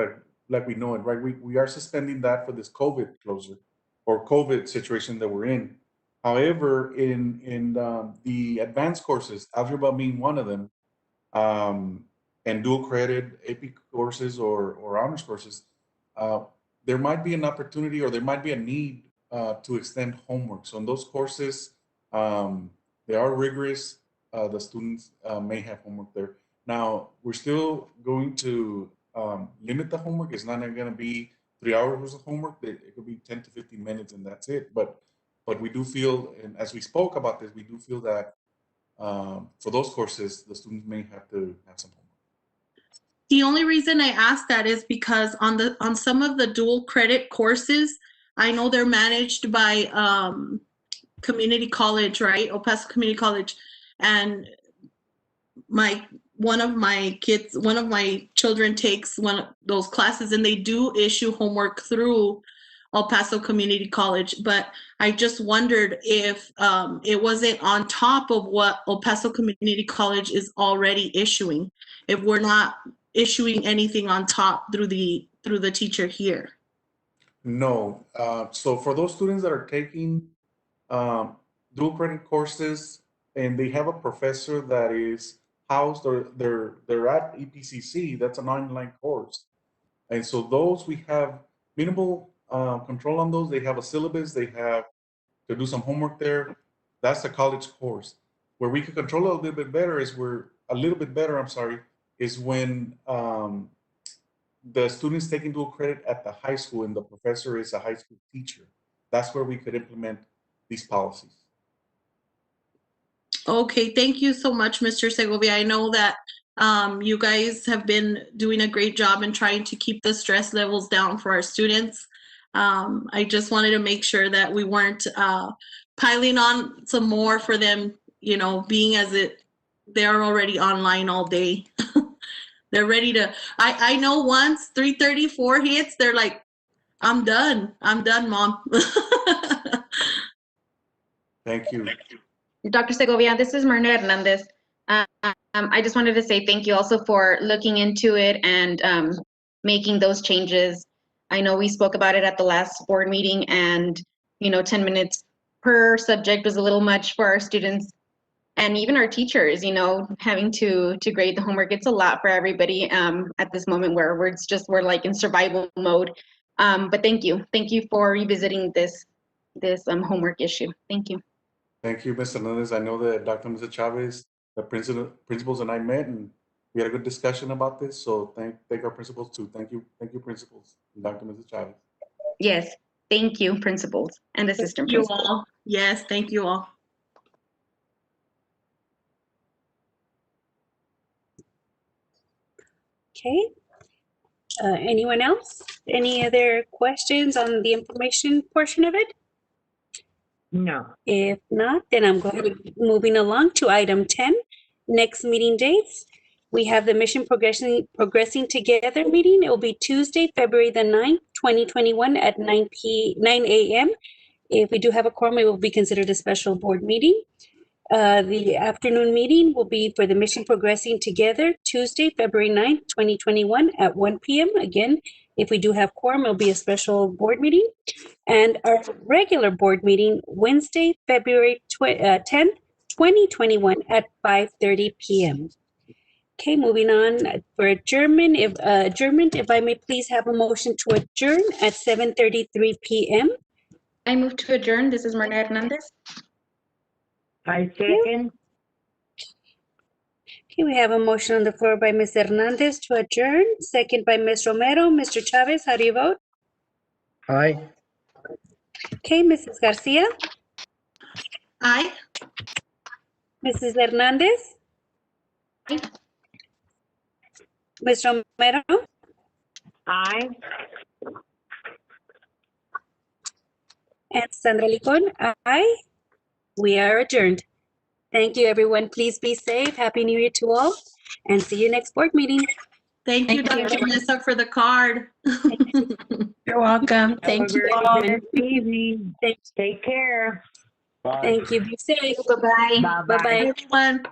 like we know it, right? We are suspending that for this COVID closure or COVID situation that we're in. However, in the advanced courses, algebra being one of them, and dual credit AP courses or honors courses, there might be an opportunity or there might be a need to extend homework. So in those courses, they are rigorous. The students may have homework there. Now, we're still going to limit the homework. It's not going to be 3 hours worth of homework. It could be 10 to 15 minutes and that's it. But we do feel, and as we spoke about this, we do feel that for those courses, the students may have to have some homework. The only reason I asked that is because on some of the dual credit courses, I know they're managed by community college, right? El Paso Community College. And my one of my children takes one of those classes, and they do issue homework through El Paso Community College. But I just wondered if it wasn't on top of what El Paso Community College is already issuing, if we're not issuing anything on top through the teacher here. No. So for those students that are taking dual credit courses and they have a professor that is housed or they're at EPCC, that's an online course. And so those we have minimal control on those. They have a syllabus, they have to do some homework there. That's a college course. Where we can control it a little bit better is when the students taking dual credit at the high school and the professor is a high school teacher. That's where we could implement these policies. Okay, thank you so much, Mr. Segovia. I know that you guys have been doing a great job in trying to keep the stress levels down for our students. I just wanted to make sure that we weren't piling on some more for them, you know, being as they're already online all day. They're ready to, I know once 3:34 hits, they're like, I'm done, Mom. Thank you. Dr. Segovia, this is Marna Hernandez. I just wanted to say thank you also for looking into it and making those changes. I know we spoke about it at the last board meeting, and 10 minutes per subject was a little much for our students and even our teachers, having to grade the homework. It's a lot for everybody at this moment where we're like in survival mode. But thank you for revisiting this homework issue. Thank you. Thank you, Ms. Hernandez. I know that Dr. Mr. Chavez, the principals and I met, and we had a good discussion about this. So thank our principals too. Thank you, principals, and Dr. Mr. Chavez. Yes, thank you, principals and assistant Thank you principals. all. Yes, thank you all. Okay. Anyone else? Any other questions on the information portion of it? No. If not, then I'm going moving along to item 10, next meeting dates. We have the Mission Progressing Together meeting. It will be Tuesday, February the 9th, 2021 at 9 a.m. If we do have a quorum, it will be considered a special board meeting. The afternoon meeting will be for the Mission Progressing Together, Tuesday, February 9th, 2021 at 1 p.m. Again, if we do have quorum, it'll be a special board meeting. And our regular board meeting, Wednesday, February 10th, 2021 at 5:30 p.m. Okay, moving on for adjournment. If I may please have a motion to adjourn at 7:33 p.m. I move to adjourn. This is Marna Hernandez. I second. Okay, we have a motion on the floor by Ms. Hernandez to adjourn, second by Ms. Romero. Mr. Chavez, how do you vote? Aye. Okay, Mrs. Garcia? Aye. Mrs. Hernandez? Aye. Ms. Romero? Aye. And Sandra Licon? Aye. We are adjourned. Thank you, everyone. Please be safe. Happy New Year to all, and see you next board meeting. Thank you, Dr. Mesa, for the card. You're welcome. Thank you all. Good evening. Take care. Thank you. Be safe. Bye-bye. Bye-bye. Bye-bye. Everyone.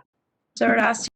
Gracias.